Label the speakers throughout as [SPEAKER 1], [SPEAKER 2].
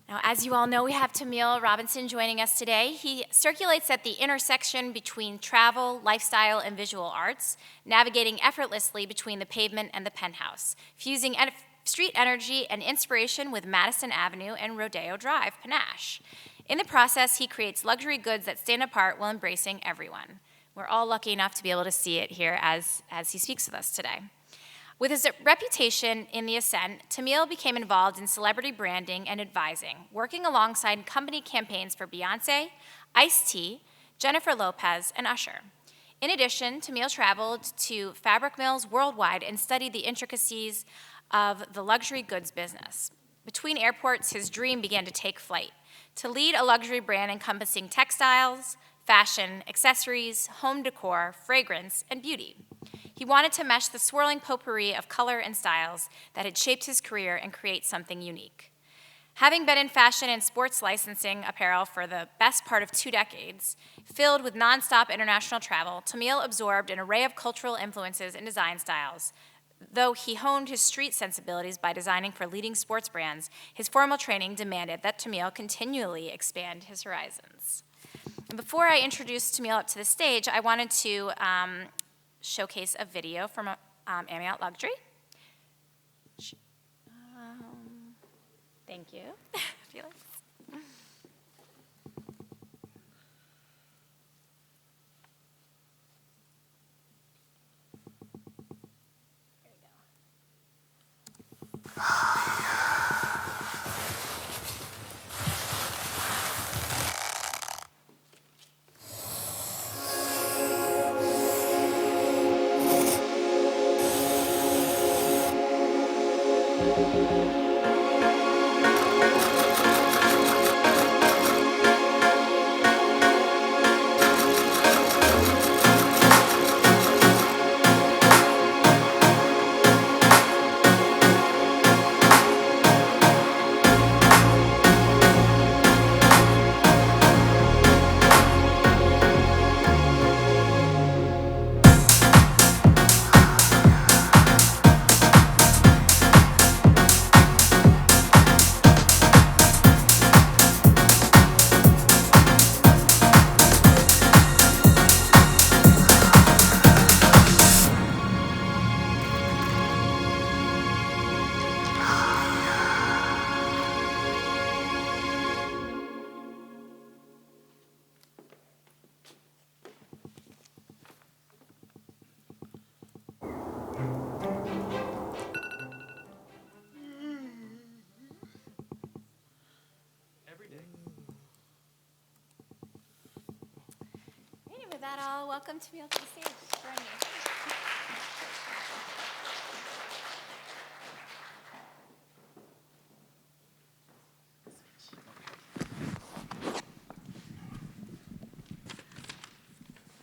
[SPEAKER 1] Now, as you all know, we have Tamil Robinson joining us today. He circulates at the intersection between travel, lifestyle, and visual arts, navigating effortlessly between the pavement and the penthouse, fusing street energy and inspiration with Madison Avenue and Rodeo Drive panache. In the process, he creates luxury goods that stand apart while embracing everyone. We're all lucky enough to be able to see it here as he speaks with us today. With his reputation in the ascent, Tamil became involved in celebrity branding and advising, working alongside company campaigns for Beyoncé, Ice-T, Jennifer Lopez, and Usher. In addition, Tamil traveled to fabric mills worldwide and studied the intricacies of the luxury goods business. Between airports, his dream began to take flight, to lead a luxury brand encompassing textiles, fashion, accessories, home decor, fragrance, and beauty. He wanted to mesh the swirling potpourri of color and styles that had shaped his career and create something unique. Having been in fashion and sports licensing apparel for the best part of 2 decades, filled with nonstop international travel, Tamil absorbed an array of cultural influences and design styles. Though he honed his street sensibilities by designing for leading sports brands, his formal training demanded that Tamil continually expand his horizons. And before I introduce Tamil up to the stage, I wanted to showcase a video from AMIAT Luxury. Thank you. Felix. Here we go. With that, I'll welcome Tamil to the stage. Join me.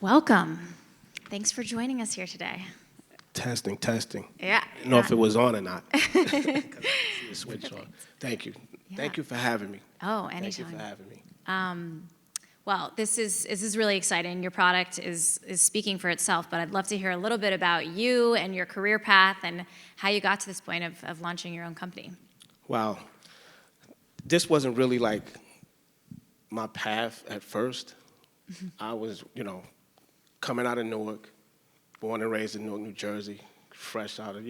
[SPEAKER 1] Welcome. Thanks for joining us here today.
[SPEAKER 2] Testing.
[SPEAKER 1] Yeah.
[SPEAKER 2] I don't know if it was on or not. 'Cause I see the switch on. Thank you.
[SPEAKER 1] Yeah.
[SPEAKER 2] Thank you for having me.
[SPEAKER 1] Oh, anytime.
[SPEAKER 2] Thank you for having me.
[SPEAKER 1] Well, this is really exciting. Your product is speaking for itself, but I'd love to hear a little bit about you and your career path and how you got to this point of launching your own company.
[SPEAKER 2] Wow. This wasn't really like my path at first. I was, coming out of Newark, born and raised in Newark, New Jersey, fresh out of,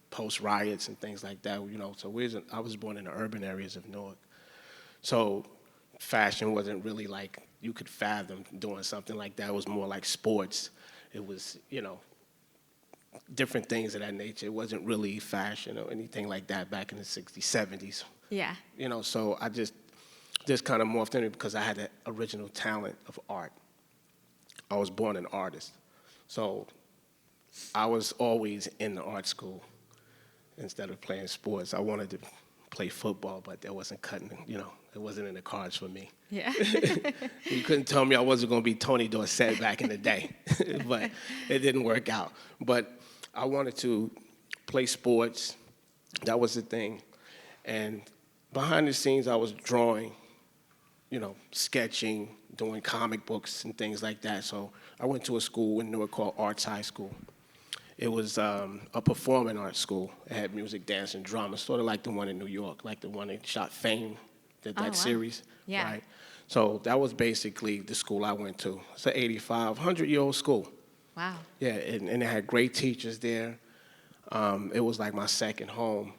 [SPEAKER 2] post-riots and things like that, So I was born in the urban areas of Newark. So fashion wasn't really like you could fathom doing something like that. It was more like sports. It was, different things of that nature. It wasn't really fashion or anything like that back in the 60s, 70s.
[SPEAKER 1] Yeah.
[SPEAKER 2] So I just kind of morphed in it because I had that original talent of art. I was born an artist. So I was always in the art school instead of playing sports. I wanted to play football, but that wasn't cutting, it wasn't in the cards for me.
[SPEAKER 1] Yeah.
[SPEAKER 2] You couldn't tell me I wasn't going to be Tony Dorsett back in the day, but it didn't work out. But I wanted to play sports. That was the thing. And behind the scenes, I was drawing, sketching, doing comic books and things like that. So I went to a school in Newark called Arts High School. It was a performing arts school. It had music, dance, and drama, sort of like the one in New York, like the one that shot Fame that
[SPEAKER 1] Oh, wow.
[SPEAKER 2] series,
[SPEAKER 1] Yeah.
[SPEAKER 2] right? So that was basically the school I went to. It's an 100-year-old school.
[SPEAKER 1] Wow.
[SPEAKER 2] Yeah, and it had great teachers there. It was like my second home.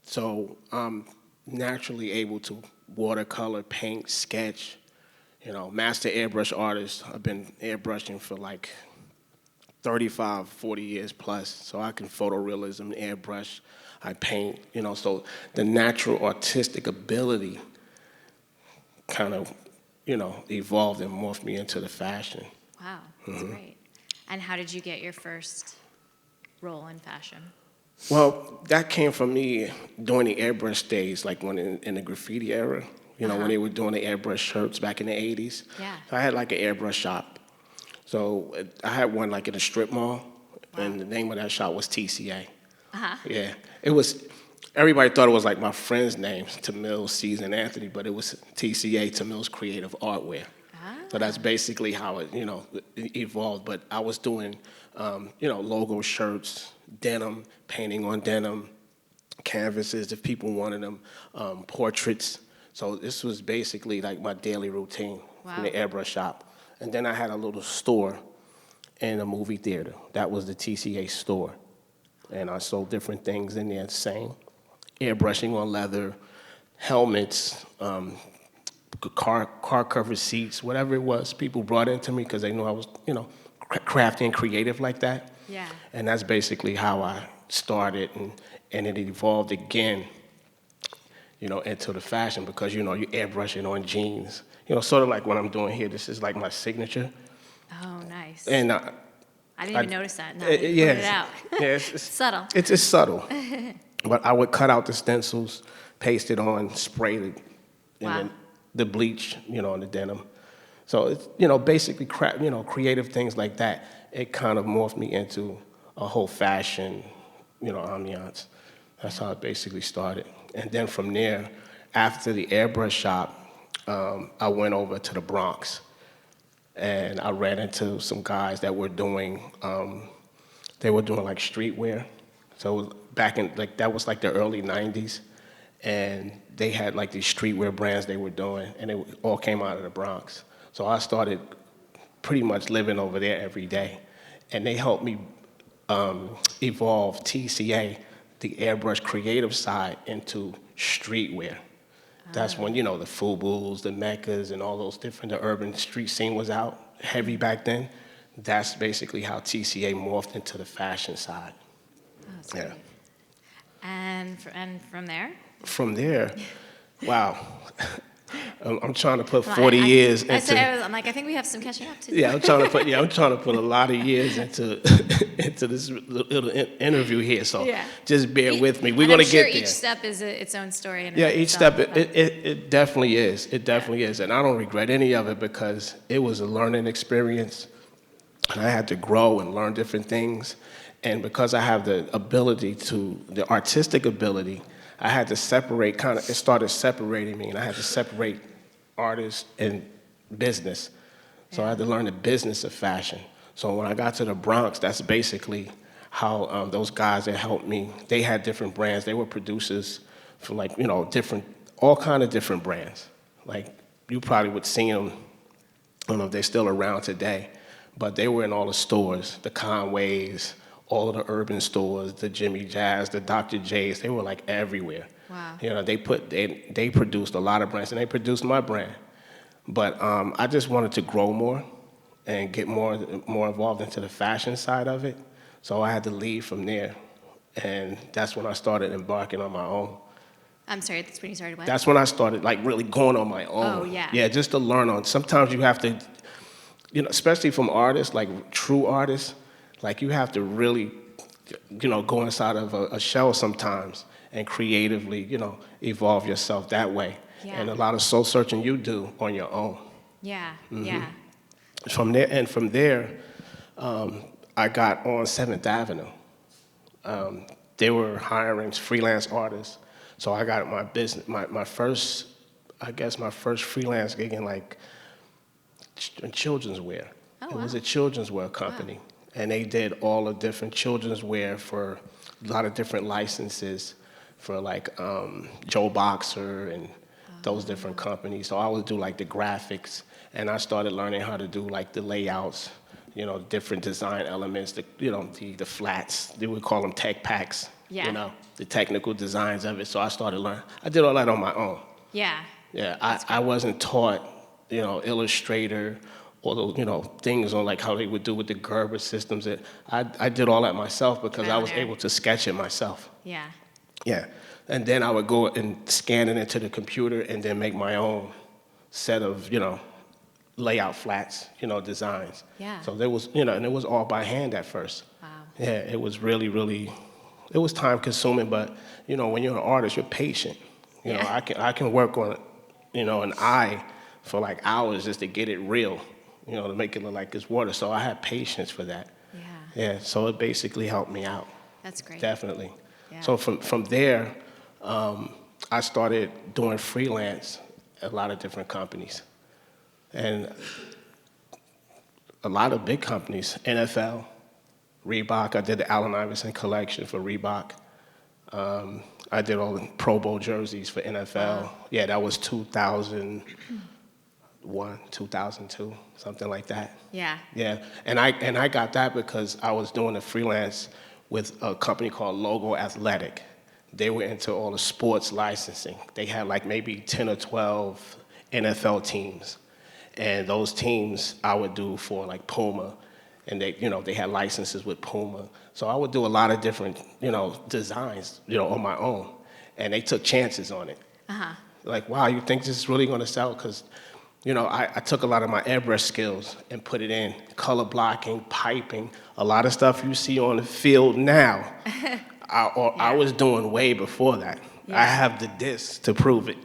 [SPEAKER 2] So I'm naturally able to watercolor, paint, sketch, master airbrush artist. I've been airbrushing for like 35, 40 years plus. So I can photorealism, airbrush, I paint, so the natural artistic ability kind of, evolved and morphed me into the fashion.
[SPEAKER 1] Wow, that's great. And how did you get your first role in fashion?
[SPEAKER 2] Well, that came from me doing the airbrush days, like when in the graffiti era, when they were doing the airbrush shirts back in the 80s.
[SPEAKER 1] Yeah.
[SPEAKER 2] So I had like an airbrush shop. So I had one like in a strip mall, and the name of that shop was TCA. Yeah, it was, everybody thought it was like my friends' names, Tamil, Season, Anthony, but it was TCA, Tamil's Creative Artwear. So that's basically how it, evolved. But I was doing, logo shirts, denim, painting on denim, canvases if people wanted them, portraits. So this was basically like my daily routine in the airbrush shop. And then I had a little store in a movie theater. That was the TCA store. And I sold different things in there, same. Airbrushing on leather, helmets, car cover seats, whatever it was, people brought into me because they knew I was, crafty and creative like that.
[SPEAKER 1] Yeah.
[SPEAKER 2] And that's basically how I started, and it evolved again, into the fashion because, you're airbrushing on jeans. Sort of like what I'm doing here. This is like my signature.
[SPEAKER 1] Oh, nice.
[SPEAKER 2] And
[SPEAKER 1] I didn't even notice that. No, you pointed
[SPEAKER 2] yeah,
[SPEAKER 1] it out.
[SPEAKER 2] yeah,
[SPEAKER 1] Subtle.
[SPEAKER 2] It's subtle. But I would cut out the stencils, paste it on, spray it, and then the bleach, on the denim. So it's, basically creative things like that. It kind of morphed me into a whole fashion, ambiance. That's how it basically started. And then from there, after the airbrush shop, I went over to the Bronx, and I ran into some guys that were doing, like streetwear. So it was back in, like, that was like the early 90s. And they had like these streetwear brands they were doing, and it all came out of the Bronx. So I started pretty much living over there every day. And they helped me evolve TCA, the airbrush creative side, into streetwear. That's when, the FUBUs, the Meccas, and all those different, the urban street scene was out heavy back then. That's basically how TCA morphed into the fashion side.
[SPEAKER 1] Oh, that's great. And from there?
[SPEAKER 2] From there, wow. I'm trying to put 40 years into.
[SPEAKER 1] I'm like, I think we have some catching up to do.
[SPEAKER 2] Yeah, I'm trying to put a lot of years into into this little interview here. So just bear with me. We're gonna get there.
[SPEAKER 1] I'm sure each step is its own story.
[SPEAKER 2] Yeah, each step it definitely is. It definitely is, and I don't regret any of it because it was a learning experience, and I had to grow and learn different things. And because I have the artistic ability, I had to separate, it started separating me, and I had to separate artist and business. So I had to learn the business of fashion. So when I got to the Bronx, that's basically how those guys that helped me, they had different brands. They were producers for all kind of different brands. Like, you probably would see them, I don't know if they're still around today, but they were in all the stores, the Conways, all of the urban stores, the Jimmy Jazz, the Dr. J's, they were like everywhere.
[SPEAKER 1] Wow.
[SPEAKER 2] They produced a lot of brands, and they produced my brand. But I just wanted to grow more and get more involved into the fashion side of it. So I had to leave from there. And that's when I started embarking on my own.
[SPEAKER 1] I'm sorry, that's when you started what?
[SPEAKER 2] That's when I started like really going on my own.
[SPEAKER 1] Oh, yeah.
[SPEAKER 2] Yeah, just to learn on. Sometimes you have to, especially from artists, like true artists, like you have to really, go inside of a shell sometimes and creatively, evolve yourself that way.
[SPEAKER 1] Yeah.
[SPEAKER 2] And a lot of soul searching you do on your own.
[SPEAKER 1] Yeah, yeah.
[SPEAKER 2] From there, I got on 7th Avenue. They were hiring freelance artists, so I got my first freelance gig in children's wear.
[SPEAKER 1] Oh,
[SPEAKER 2] It was
[SPEAKER 1] wow.
[SPEAKER 2] a children's wear company, and they did all the different children's wear for a lot of different licenses for Joe Boxer and those different companies. So I would do like the graphics, and I started learning how to do like the layouts, different design elements, the flats. They would call them tech packs.
[SPEAKER 1] Yeah.
[SPEAKER 2] The technical designs of it. So I started learning. I did all that on my own.
[SPEAKER 1] Yeah.
[SPEAKER 2] Yeah, I wasn't taught, Illustrator or those, things on like how they would do with the Gerber systems. I did all that myself because I was able to sketch it myself.
[SPEAKER 1] Yeah.
[SPEAKER 2] Yeah, and then I would go and scan it into the computer and then make my own set of, layout flats, designs.
[SPEAKER 1] Yeah.
[SPEAKER 2] So there was, and it was all by hand at first.
[SPEAKER 1] Wow.
[SPEAKER 2] Yeah, it was really, really, it was time consuming, but, when you're an artist, you're patient.
[SPEAKER 1] Yeah.
[SPEAKER 2] I can work on, an eye for like hours just to get it real, to make it look like it's water. So I had patience for that.
[SPEAKER 1] Yeah.
[SPEAKER 2] Yeah, so it basically helped me out.
[SPEAKER 1] That's great.
[SPEAKER 2] Definitely.
[SPEAKER 1] Yeah.
[SPEAKER 2] So from there, I started doing freelance at a lot of different companies. And a lot of big companies, NFL, Reebok. I did the Allen Iverson collection for Reebok. I did all the Pro Bowl jerseys for NFL.
[SPEAKER 1] Wow.
[SPEAKER 2] Yeah, that was 2001, 2002, something like that.
[SPEAKER 1] Yeah.
[SPEAKER 2] Yeah, and I got that because I was doing a freelance with a company called Logo Athletic. They were into all the sports licensing. They had like maybe 10 or 12 NFL teams. And those teams I would do for like Puma. And they had licenses with Puma. So I would do a lot of different, designs, on my own. And they took chances on it.
[SPEAKER 1] Uh-huh.
[SPEAKER 2] Like, wow, you think this is really gonna sell? Because, I took a lot of my airbrush skills and put it in color blocking, piping, a lot of stuff you see on the field now. I was doing way before that.
[SPEAKER 1] Yeah.
[SPEAKER 2] I have the discs to prove it.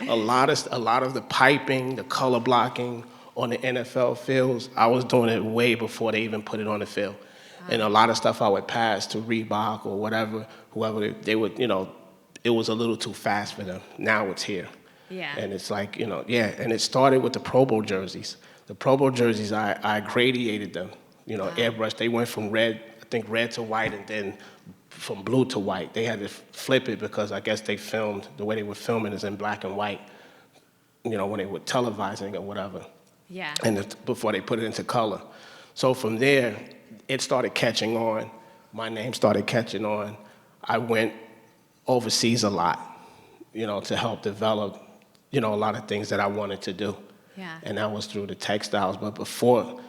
[SPEAKER 2] a lot of the piping, the color blocking on the NFL fields, I was doing it way before they even put it on the field. Wow. And a lot of stuff I would pass to Reebok or whoever they would, it was a little too fast for them. Now it's here.
[SPEAKER 1] Yeah.
[SPEAKER 2] And it's like, and it started with the Pro Bowl jerseys. The Pro Bowl jerseys, I gradiated them,
[SPEAKER 1] Wow.
[SPEAKER 2] airbrush. They went from red to white, and then from blue to white. They had to flip it because I guess they filmed, the way they were filming is in black and white, when they were televising or whatever.
[SPEAKER 1] Yeah.
[SPEAKER 2] And before they put it into color. So from there, it started catching on. My name started catching on. I went overseas a lot, to help develop, a lot of things that I wanted to do.
[SPEAKER 1] Yeah.
[SPEAKER 2] And that was through the textiles. But before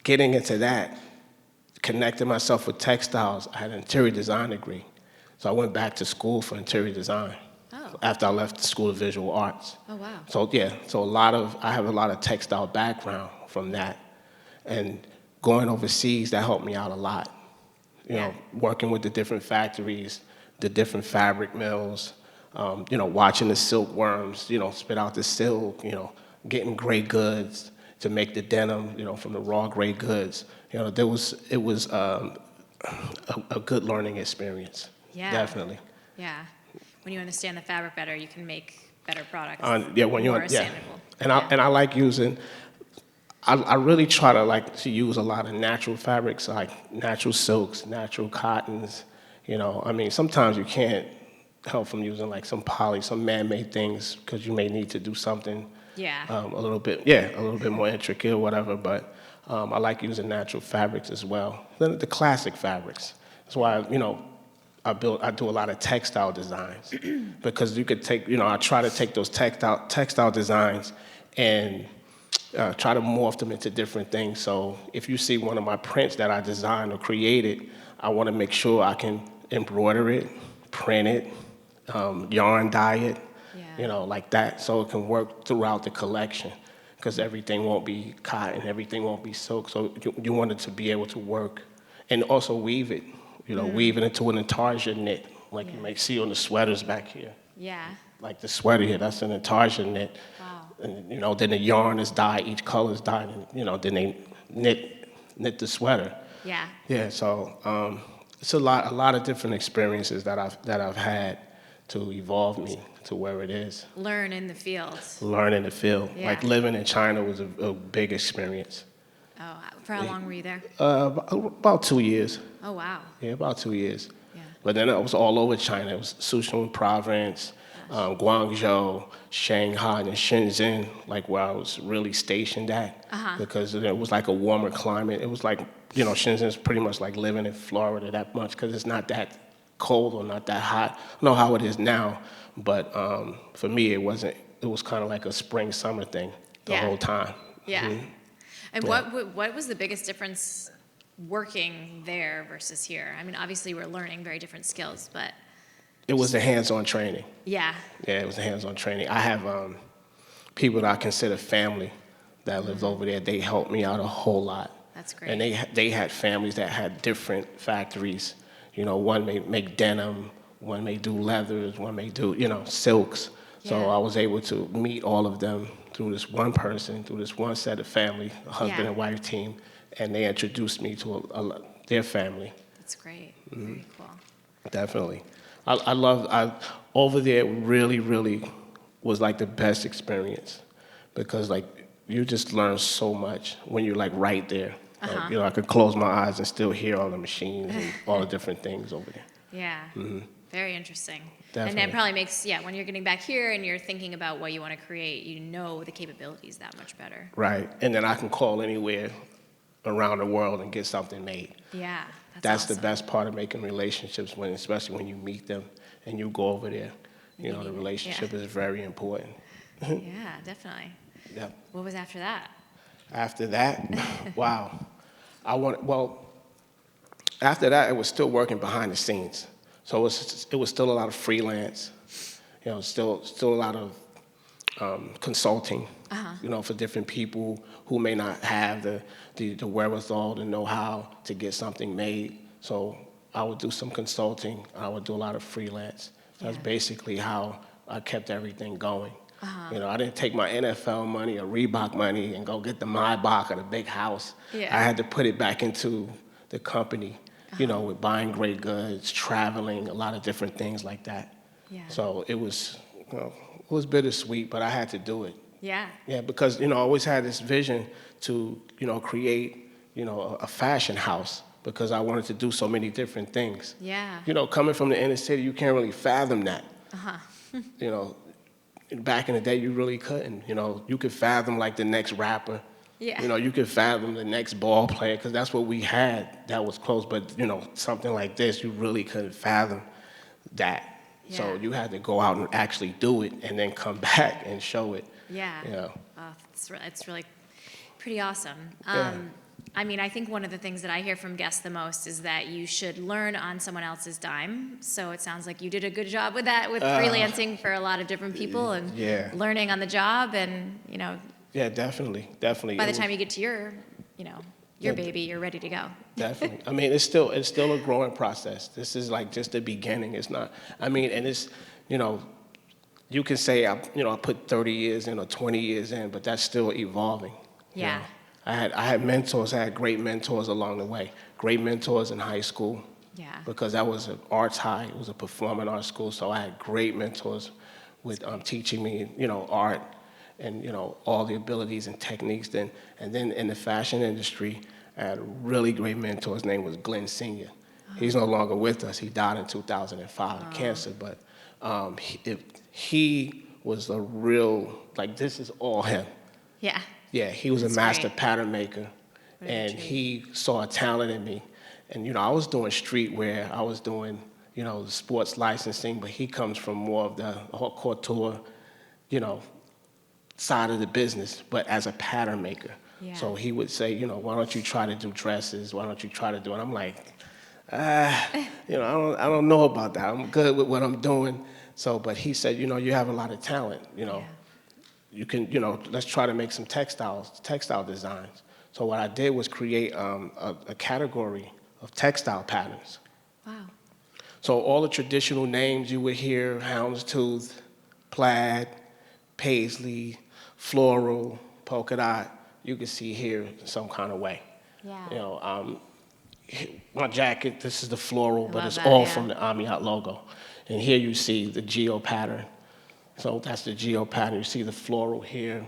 [SPEAKER 2] getting into that, connecting myself with textiles, I had an interior design degree. So I went back to school for interior design.
[SPEAKER 1] Oh.
[SPEAKER 2] After I left the School of Visual Arts.
[SPEAKER 1] Oh, wow.
[SPEAKER 2] So I have a lot of textile background from that. And going overseas, that helped me out a lot. Working with the different factories, the different fabric mills, watching the silkworms, spit out the silk, getting gray goods to make the denim, from the raw gray goods. It was a good learning experience.
[SPEAKER 1] Yeah.
[SPEAKER 2] Definitely.
[SPEAKER 1] Yeah. When you understand the fabric better, you can make better products.
[SPEAKER 2] More
[SPEAKER 1] understandable.
[SPEAKER 2] And I like using. I really try to use a lot of natural fabrics, like natural silks, natural cottons. Sometimes you can't help from using like some man-made things because you may need to do something.
[SPEAKER 1] Yeah.
[SPEAKER 2] A little bit more intricate or whatever. But I like using natural fabrics as well. Then the classic fabrics. That's why I do a lot of textile designs because you could take, I try to take those textile designs and try to morph them into different things. So if you see one of my prints that I designed or created, I want to make sure I can embroider it, print it, yarn dye it, like that, so it can work throughout the collection because everything won't be cotton, everything won't be silk. So you want it to be able to work and also weave it. Weave it into an intarsia knit, like you may see on the sweaters back here.
[SPEAKER 1] Yeah.
[SPEAKER 2] Like the sweater here, that's an intarsia knit.
[SPEAKER 1] Wow.
[SPEAKER 2] And, then the yarn is dyed, each color is dyed, and, then they knit the sweater.
[SPEAKER 1] Yeah.
[SPEAKER 2] Yeah, so it's a lot of different experiences that I've had to evolve me to where it is.
[SPEAKER 1] Learn in the field.
[SPEAKER 2] Learn in the field.
[SPEAKER 1] Yeah.
[SPEAKER 2] Like living in China was a big experience.
[SPEAKER 1] Oh, for how long were you there?
[SPEAKER 2] About 2 years.
[SPEAKER 1] Oh, wow.
[SPEAKER 2] Yeah, about 2 years.
[SPEAKER 1] Yeah.
[SPEAKER 2] But then I was all over China. It was Sichuan province, Guangzhou, Shanghai, and Shenzhen, like where I was really stationed at, because it was like a warmer climate. It was like, Shenzhen's pretty much like living in Florida that much, because it's not that cold or not that hot. I don't know how it is now, but for me, it wasn't. It was kind of like a spring, summer thing the whole time.
[SPEAKER 1] Yeah.
[SPEAKER 2] Mhm.
[SPEAKER 1] And
[SPEAKER 2] Yeah.
[SPEAKER 1] what was the biggest difference working there versus here? I mean, obviously we're learning very different skills, but
[SPEAKER 2] It was the hands-on training.
[SPEAKER 1] yeah.
[SPEAKER 2] Yeah, it was the hands-on training. I have people that I consider family that lived over there. They helped me out a whole lot.
[SPEAKER 1] That's great.
[SPEAKER 2] And they had families that had different factories. One may make denim, one may do leathers, one may do, silks. So
[SPEAKER 1] Yeah.
[SPEAKER 2] I was able to meet all of them through this one person, through this one set of family, a husband
[SPEAKER 1] Yeah.
[SPEAKER 2] and wife team, and they introduced me to their family.
[SPEAKER 1] That's great. Very cool.
[SPEAKER 2] Definitely. Over there really, really was like the best experience, because like you just learn so much when you're like right there. Like, I could close my eyes and still hear all the machines and all the different things over there.
[SPEAKER 1] Yeah. Very interesting. And
[SPEAKER 2] Definitely.
[SPEAKER 1] that probably makes, when you're getting back here and you're thinking about what you want to create, you know the capabilities that much better.
[SPEAKER 2] Right. And then I can call anywhere around the world and get something made.
[SPEAKER 1] Yeah.
[SPEAKER 2] That's
[SPEAKER 1] awesome.
[SPEAKER 2] the best part of making relationships, especially when you meet them and you go over there. The relationship is very important.
[SPEAKER 1] Yeah, definitely.
[SPEAKER 2] Yeah.
[SPEAKER 1] What was after that?
[SPEAKER 2] After that, wow. After that, it was still working behind the scenes. So it was still a lot of freelance, still a lot of consulting, for different people who may not have the wherewithal, the know-how to get something made. So I would do some consulting. I would do a lot of freelance. That's basically how I kept everything going. I didn't take my NFL money or Reebok money and go get the Maybach or the big house.
[SPEAKER 1] Yeah.
[SPEAKER 2] I had to put it back into the company, with buying great goods, traveling, a lot of different things like that.
[SPEAKER 1] Yeah.
[SPEAKER 2] So it was bittersweet, but I had to do it.
[SPEAKER 1] Yeah.
[SPEAKER 2] Yeah, because, I always had this vision to, create, a fashion house, because I wanted to do so many different things.
[SPEAKER 1] Yeah.
[SPEAKER 2] Coming from the inner city, you can't really fathom that. Back in the day, you really couldn't. You could fathom like the next rapper.
[SPEAKER 1] Yeah.
[SPEAKER 2] You could fathom the next ball player, because that's what we had that was close. But, something like this, you really couldn't fathom that.
[SPEAKER 1] Yeah.
[SPEAKER 2] So you had to go out and actually do it and then come back and show it.
[SPEAKER 1] Yeah. Oh, it's really pretty awesome.
[SPEAKER 2] Yeah.
[SPEAKER 1] I mean, I think one of the things that I hear from guests the most is that you should learn on someone else's dime. So it sounds like you did a good job with that, with freelancing for a lot of different people and learning on the job, and
[SPEAKER 2] Yeah, definitely.
[SPEAKER 1] by the time you get to your baby, you're ready to go.
[SPEAKER 2] Definitely. I mean, it's still a growing process. This is like just the beginning. It's not. I mean, and it's, you can say I put 30 years in or 20 years in, but that's still evolving.
[SPEAKER 1] Yeah.
[SPEAKER 2] I had mentors. I had great mentors along the way. Great mentors in high school.
[SPEAKER 1] Yeah.
[SPEAKER 2] Because that was an arts high. It was a performing arts school. So I had great mentors with teaching me, art and, all the abilities and techniques. And then in the fashion industry, I had a really great mentor. His name was Glenn Sr. He's no longer with us. He died in 2005 of cancer. But he was a real, like, this is all him.
[SPEAKER 1] Yeah.
[SPEAKER 2] Yeah, he was
[SPEAKER 1] That's
[SPEAKER 2] a master
[SPEAKER 1] great.
[SPEAKER 2] pattern maker, and he saw a talent in me. And, I was doing streetwear. I was doing, the sports licensing, but he comes from more of the haute couture, side of the business, but as a pattern maker.
[SPEAKER 1] Yeah.
[SPEAKER 2] So he would say, why don't you try to do dresses? Why don't you try to do it? I'm like, I don't know about that. I'm good with what I'm doing. So, but he said, you have a lot of talent,
[SPEAKER 1] Yeah.
[SPEAKER 2] You can, let's try to make some textile designs. So what I did was create a category of textile patterns.
[SPEAKER 1] Wow.
[SPEAKER 2] So all the traditional names you would hear, houndstooth, plaid, paisley, floral, polka dot, you can see here in some kind of way.
[SPEAKER 1] Yeah.
[SPEAKER 2] My jacket, this is the floral, but
[SPEAKER 1] love
[SPEAKER 2] it's
[SPEAKER 1] that,
[SPEAKER 2] all
[SPEAKER 1] yeah.
[SPEAKER 2] from the AMIAT logo. And here you see the geo pattern. So that's the geo pattern. You see the floral here.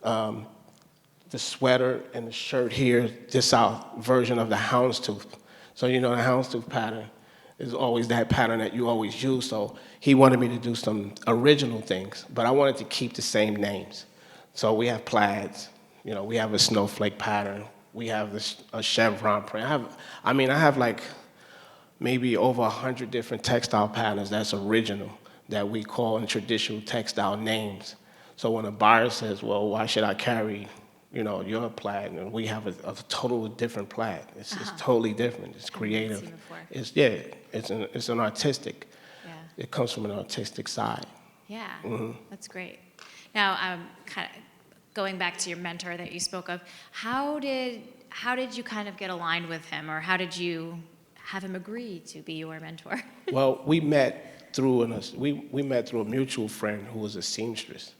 [SPEAKER 2] The sweater and the shirt here, this our version of the houndstooth. So the houndstooth pattern, It's always that pattern that you always use. So he wanted me to do some original things, but I wanted to keep the same names. So we have plaids, we have a snowflake pattern, we have a chevron print. I have like maybe over 100 different textile patterns that's original that we call in traditional textile names. So when a buyer says, well, why should I carry, your plaid? And we have a total different plaid. It's totally different. It's creative.
[SPEAKER 1] Seen before.
[SPEAKER 2] It's an artistic.
[SPEAKER 1] Yeah.
[SPEAKER 2] It comes from an artistic side.
[SPEAKER 1] Yeah, that's great. Now, kind of going back to your mentor that you spoke of, how did you kind of get aligned with him, or how did you have him agree to be your mentor?
[SPEAKER 2] Well, we met through a mutual friend who was a seamstress.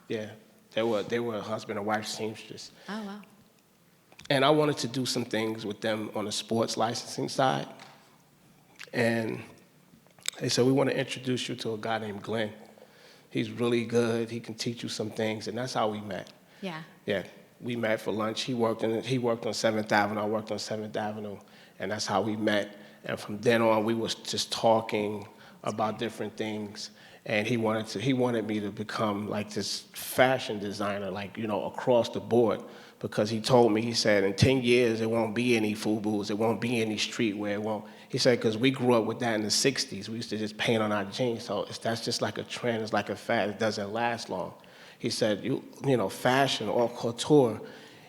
[SPEAKER 2] Yeah, they were a husband and wife seamstress.
[SPEAKER 1] Oh, wow.
[SPEAKER 2] And I wanted to do some things with them on the sports licensing side. And they said, we want to introduce you to a guy named Glenn. He's really good. He can teach you some things. And that's how we met.
[SPEAKER 1] Yeah.
[SPEAKER 2] Yeah, we met for lunch. He worked on 7th Avenue. I worked on 7th Avenue. And that's how we met. And from then on, we was just talking about different things. And he wanted me to become like this fashion designer, like, across the board. Because he told me, he said, in 10 years, there won't be any FUBUs, there won't be any streetwear, it won't. He said, because we grew up with that in the 60s. We used to just paint on our jeans, so that's just like a trend, it's like a fad, it doesn't last long. He said, fashion or couture,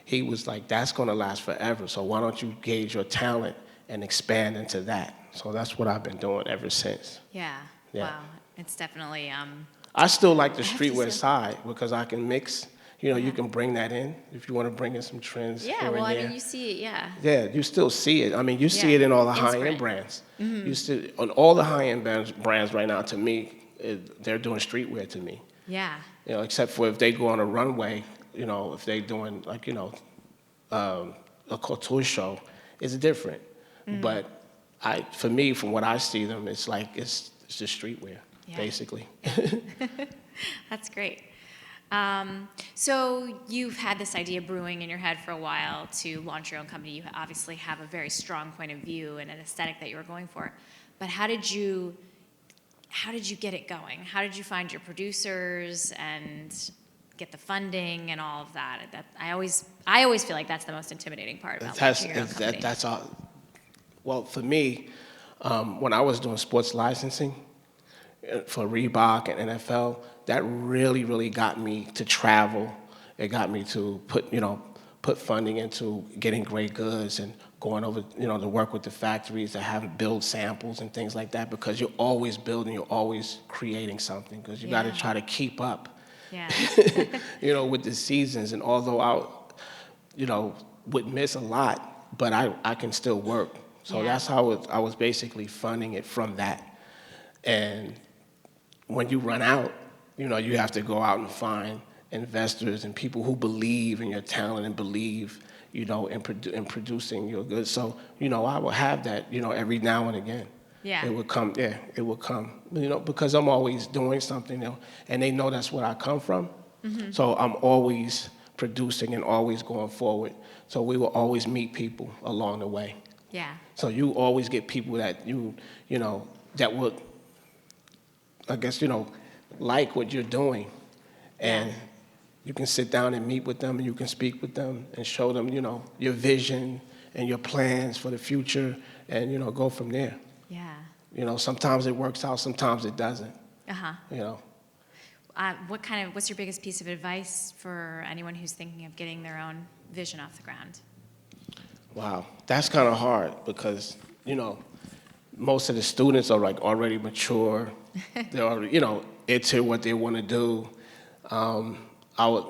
[SPEAKER 2] he was like, that's gonna last forever, so why don't you gauge your talent and expand into that? So that's what I've been doing ever since.
[SPEAKER 1] Yeah. Wow. It's definitely,
[SPEAKER 2] I still like the
[SPEAKER 1] I have to
[SPEAKER 2] streetwear
[SPEAKER 1] say-
[SPEAKER 2] side because I can mix. You can bring that in if you want to bring in some trends
[SPEAKER 1] yeah,
[SPEAKER 2] here
[SPEAKER 1] well,
[SPEAKER 2] and
[SPEAKER 1] I
[SPEAKER 2] there.
[SPEAKER 1] mean, you see it, yeah.
[SPEAKER 2] Yeah, you still see it. I mean, you see
[SPEAKER 1] Yeah,
[SPEAKER 2] it in all the
[SPEAKER 1] in
[SPEAKER 2] high-end
[SPEAKER 1] Sprint.
[SPEAKER 2] brands. You see, on all the high-end brands right now, to me, they're doing streetwear to me.
[SPEAKER 1] Yeah.
[SPEAKER 2] Except for if they go on a runway, if they're doing like, a couture show, it's different. But for me, from what I see them, it's like it's just streetwear, basically.
[SPEAKER 1] That's great. So you've had this idea brewing in your head for a while to launch your own company. You obviously have a very strong point of view and an aesthetic that you were going for. But how did you get it going? How did you find your producers and get the funding and all of that? I always feel like that's the most intimidating part about launching your own company.
[SPEAKER 2] That's all. Well, for me, when I was doing sports licensing for Reebok and NFL, that really, really got me to travel. It got me to put funding into getting great goods and going over, to work with the factories to have build samples and things like that, because you're always building, you're always creating something, because you got to try to keep up,
[SPEAKER 1] Yeah.
[SPEAKER 2] with the seasons. And although I, would miss a lot, but I can still work. So that's how I was basically funding it from that. And when you run out, you have to go out and find investors and people who believe in your talent and believe, in producing your goods. So, I will have that, every now and again.
[SPEAKER 1] Yeah.
[SPEAKER 2] It would come, it would come, because I'm always doing something, and they know that's where I come from. Mm-hmm. So I'm always producing and always going forward. So we will always meet people along the way.
[SPEAKER 1] Yeah.
[SPEAKER 2] So you always get people that that would, I guess, like what you're doing. And you can sit down and meet with them, and you can speak with them and show them, your vision and your plans for the future, and, go from there.
[SPEAKER 1] Yeah.
[SPEAKER 2] Sometimes it works out, sometimes it doesn't.
[SPEAKER 1] What's your biggest piece of advice for anyone who's thinking of getting their own vision off the ground?
[SPEAKER 2] Wow, that's kind of hard because, most of the students are like already mature. They're already, into what they want to do. I would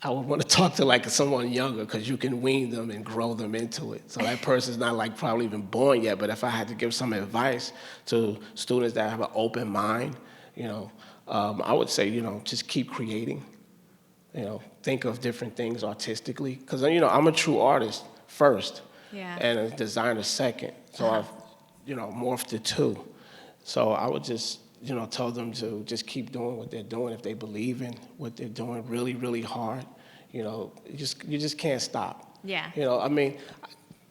[SPEAKER 2] want to talk to like someone younger, because you can wean them and grow them into it. So that person's not like probably even born yet, but if I had to give some advice to students that have an open mind, I would say, just keep creating. Think of different things artistically, because I'm a true artist first, and a designer second. So I've, morphed the two. So I would just, tell them to just keep doing what they're doing. If they believe in what they're doing really, really hard, you just can't stop.
[SPEAKER 1] Yeah.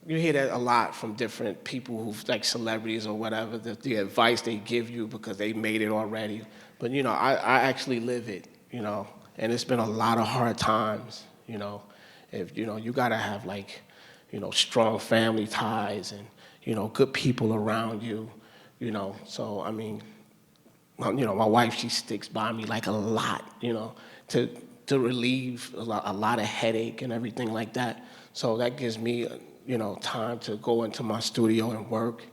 [SPEAKER 2] you hear that a lot from different people who like celebrities or whatever, the advice they give you because they made it already. But I actually live it, and it's been a lot of hard times, if you gotta have like, strong family ties and, good people around you, so I mean, my wife, she sticks by me like a lot, to relieve a lot of headache and everything like that. So that gives me, time to go into my studio and work.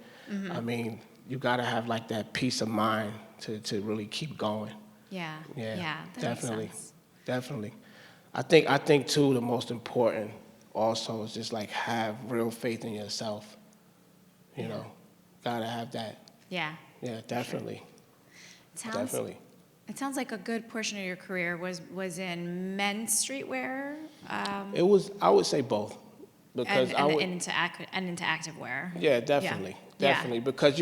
[SPEAKER 2] I mean, you gotta have like that peace of mind to really keep going.
[SPEAKER 1] Yeah.
[SPEAKER 2] Yeah,
[SPEAKER 1] Yeah. That
[SPEAKER 2] definitely,
[SPEAKER 1] makes sense.
[SPEAKER 2] definitely. I think too, the most important also is just like have real faith in yourself. You
[SPEAKER 1] Yeah.
[SPEAKER 2] know, gotta have that.
[SPEAKER 1] Yeah.
[SPEAKER 2] Yeah,
[SPEAKER 1] For sure.
[SPEAKER 2] definitely,
[SPEAKER 1] It sounds.
[SPEAKER 2] definitely.
[SPEAKER 1] It sounds like a good portion of your career was in men's streetwear.
[SPEAKER 2] It was, I would say both, because I would.
[SPEAKER 1] And into activewear.
[SPEAKER 2] Yeah, definitely,
[SPEAKER 1] Yeah.
[SPEAKER 2] definitely. Because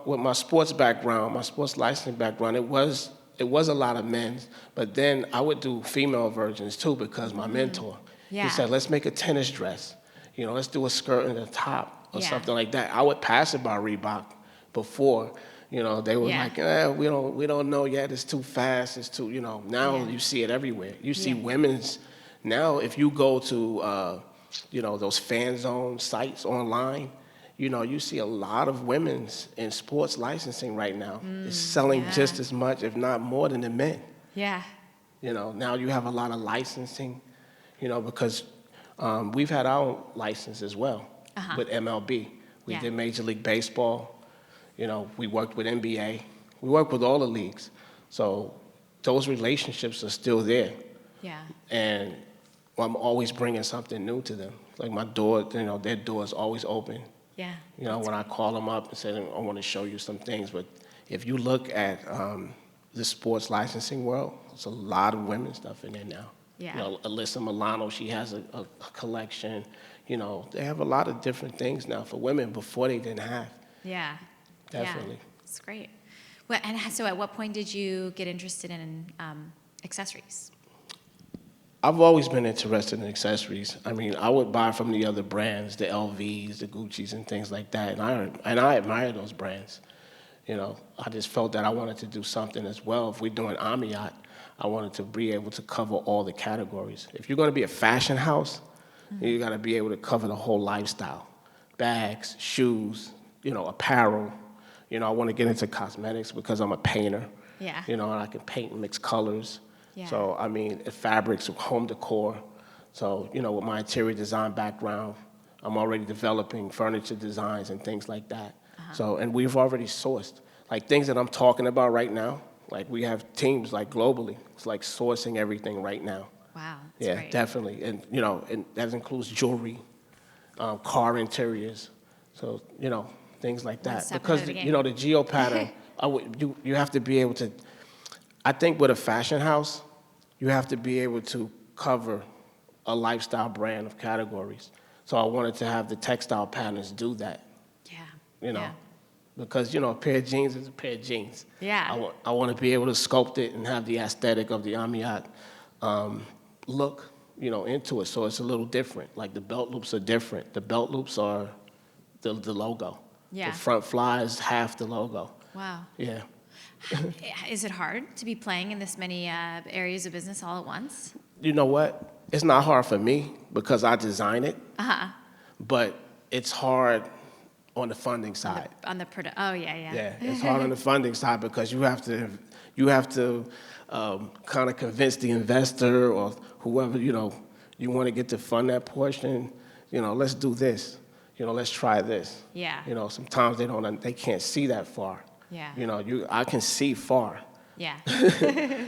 [SPEAKER 2] with my sports background, my sports licensing background, it was a lot of men's, but then I would do female versions too because my mentor,
[SPEAKER 1] Yeah.
[SPEAKER 2] he said, let's make a tennis dress, let's do a skirt and a top or
[SPEAKER 1] Yeah.
[SPEAKER 2] something like that. I would pass it by Reebok before. They were
[SPEAKER 1] Yeah.
[SPEAKER 2] like, we don't know yet. It's too fast. It's too, Now
[SPEAKER 1] Yeah.
[SPEAKER 2] you see it everywhere. You see
[SPEAKER 1] Yeah.
[SPEAKER 2] women's now. If you go to, those fan zone sites online, you see a lot of women's in sports licensing right now. It's selling
[SPEAKER 1] yeah.
[SPEAKER 2] just as much, if not more, than the men.
[SPEAKER 1] Yeah.
[SPEAKER 2] Now you have a lot of licensing, because we've had our own license as well with MLB. We
[SPEAKER 1] Yeah.
[SPEAKER 2] did Major League Baseball. We worked with NBA. We worked with all the leagues. So those relationships are still there.
[SPEAKER 1] Yeah.
[SPEAKER 2] And I'm always bringing something new to them. Like my door, their door is always open.
[SPEAKER 1] Yeah.
[SPEAKER 2] When I call them up and say, I want to show you some things. But if you look at the sports licensing world, there's a lot of women's stuff in there now.
[SPEAKER 1] Yeah.
[SPEAKER 2] Alyssa Milano, she has a collection. They have a lot of different things now for women before they didn't have.
[SPEAKER 1] Yeah.
[SPEAKER 2] Definitely.
[SPEAKER 1] Yeah. It's great. Well, and so at what point did you get interested in accessories?
[SPEAKER 2] I've always been interested in accessories. I mean, I would buy from the other brands, the LVs, the Gucci's, and things like that, and I admire those brands. I just felt that I wanted to do something as well. If we're doing AMIAT, I wanted to be able to cover all the categories. If you're going to be a fashion house, you got to be able to cover the whole lifestyle: bags, shoes, apparel. I want to get into cosmetics because I'm a painter.
[SPEAKER 1] Yeah.
[SPEAKER 2] And I can paint and mix colors.
[SPEAKER 1] Yeah.
[SPEAKER 2] So, I mean, fabrics, home decor. So, with my interior design background, I'm already developing furniture designs and things like that. So, and we've already sourced. Like things that I'm talking about right now, like we have teams like globally. It's like sourcing everything right now.
[SPEAKER 1] Wow. That's
[SPEAKER 2] Yeah,
[SPEAKER 1] great.
[SPEAKER 2] definitely. And, and that includes jewelry, car interiors. So, things like
[SPEAKER 1] One
[SPEAKER 2] that.
[SPEAKER 1] step
[SPEAKER 2] Because,
[SPEAKER 1] ahead of the
[SPEAKER 2] the
[SPEAKER 1] game.
[SPEAKER 2] geo pattern, you have to be able to, I think with a fashion house, you have to be able to cover a lifestyle brand of categories. So I wanted to have the textile patterns do that,
[SPEAKER 1] Yeah. Yeah.
[SPEAKER 2] because, a pair of jeans is a pair of jeans.
[SPEAKER 1] Yeah.
[SPEAKER 2] I want to be able to sculpt it and have the aesthetic of the AMIAT look, into it. So it's a little different. Like the belt loops are different. The belt loops are the logo.
[SPEAKER 1] Yeah.
[SPEAKER 2] The front fly is half the logo.
[SPEAKER 1] Wow.
[SPEAKER 2] Yeah.
[SPEAKER 1] Is it hard to be playing in this many areas of business all at once?
[SPEAKER 2] You know what? It's not hard for me because I design it, but it's hard on the funding side.
[SPEAKER 1] Oh yeah, yeah.
[SPEAKER 2] Yeah, it's hard on the funding side because you have to kind of convince the investor or whoever you want to get to fund that portion. Let's do this. Let's try this.
[SPEAKER 1] Yeah.
[SPEAKER 2] Sometimes they can't see that far.
[SPEAKER 1] Yeah.
[SPEAKER 2] I can see far.
[SPEAKER 1] Yeah.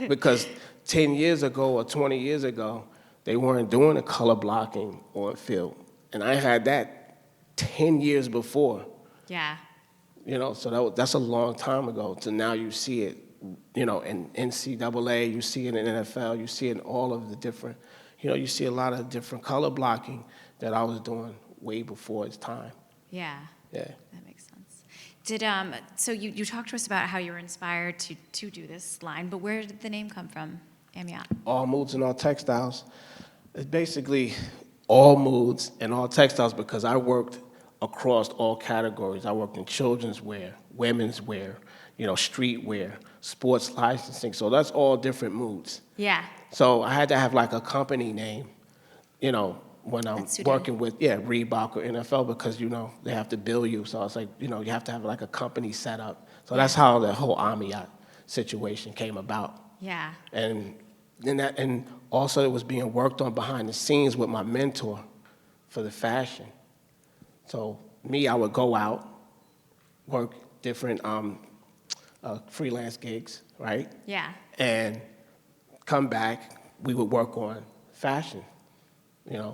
[SPEAKER 2] Because 10 years ago or 20 years ago, they weren't doing the color blocking on field. And I had that 10 years before.
[SPEAKER 1] Yeah.
[SPEAKER 2] So that's a long time ago. So now you see it, in NCAA, you see it in NFL, you see it in all of the different, you see a lot of different color blocking that I was doing way before its time.
[SPEAKER 1] Yeah.
[SPEAKER 2] Yeah.
[SPEAKER 1] That makes sense. So you talked to us about how you were inspired to do this line, but where did the name come from, AMIAT?
[SPEAKER 2] All moods and all textiles. It's basically, all moods and all textiles because I worked across all categories. I worked in children's wear, women's wear, street wear, sports licensing. So that's all different moods.
[SPEAKER 1] Yeah.
[SPEAKER 2] So I had to have like a company name, when I'm
[SPEAKER 1] That suited.
[SPEAKER 2] working with, Reebok or NFL because, they have to bill you. So it's like, you have to have like a company set up. So that's how the whole AMIAT situation came about.
[SPEAKER 1] Yeah.
[SPEAKER 2] And and also it was being worked on behind the scenes with my mentor for the fashion. So me, I would go out, work different freelance gigs, right?
[SPEAKER 1] Yeah.
[SPEAKER 2] And come back, we would work on fashion,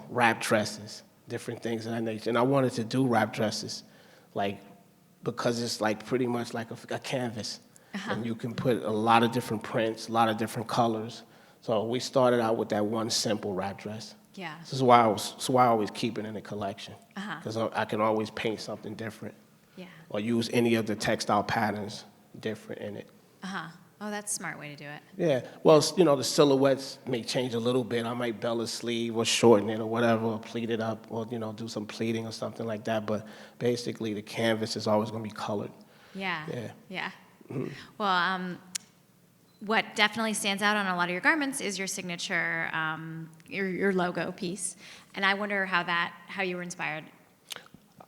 [SPEAKER 2] wrap dresses, different things of that nature. And I wanted to do wrap dresses, because it's like pretty much like a canvas. And you can put a lot of different prints, a lot of different colors. So we started out with that one simple wrap dress.
[SPEAKER 1] Yeah.
[SPEAKER 2] This is why I always keep it in the collection, because I can always paint something different.
[SPEAKER 1] Yeah.
[SPEAKER 2] Or use any of the textile patterns different in it.
[SPEAKER 1] Oh, that's a smart way to do it.
[SPEAKER 2] Yeah, well, the silhouettes may change a little bit. I might bell a sleeve or shorten it or whatever, or pleat it up, or do some pleating or something like that. But basically, the canvas is always going to be colored.
[SPEAKER 1] Yeah.
[SPEAKER 2] Yeah.
[SPEAKER 1] Yeah. Well, what definitely stands out on a lot of your garments is your signature, your logo piece, and I wonder how you were inspired.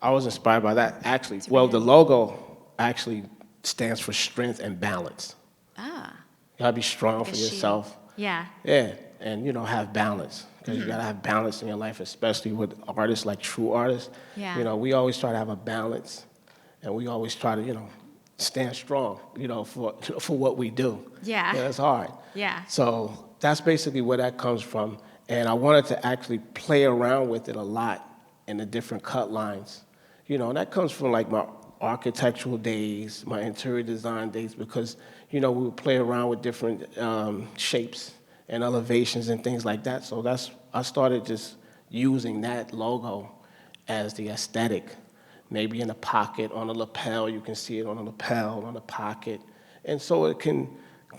[SPEAKER 2] I was inspired by that, actually.
[SPEAKER 1] To
[SPEAKER 2] Well,
[SPEAKER 1] read
[SPEAKER 2] the
[SPEAKER 1] it.
[SPEAKER 2] logo actually stands for strength and balance.
[SPEAKER 1] Ah.
[SPEAKER 2] You gotta be strong
[SPEAKER 1] Like
[SPEAKER 2] for
[SPEAKER 1] a shield.
[SPEAKER 2] yourself.
[SPEAKER 1] Yeah.
[SPEAKER 2] Yeah, and have balance, because you gotta have balance in your life, especially with artists like true artists.
[SPEAKER 1] Yeah.
[SPEAKER 2] We always try to have a balance, and we always try to stand strong, for what we do.
[SPEAKER 1] Yeah.
[SPEAKER 2] It's hard.
[SPEAKER 1] Yeah.
[SPEAKER 2] So that's basically where that comes from, and I wanted to actually play around with it a lot in the different cut lines, and that comes from like my architectural days, my interior design days, because we would play around with different shapes and elevations and things like that. So I started just using that logo as the aesthetic. Maybe in a pocket, on a lapel, you can see it on a lapel, on a pocket. And so it can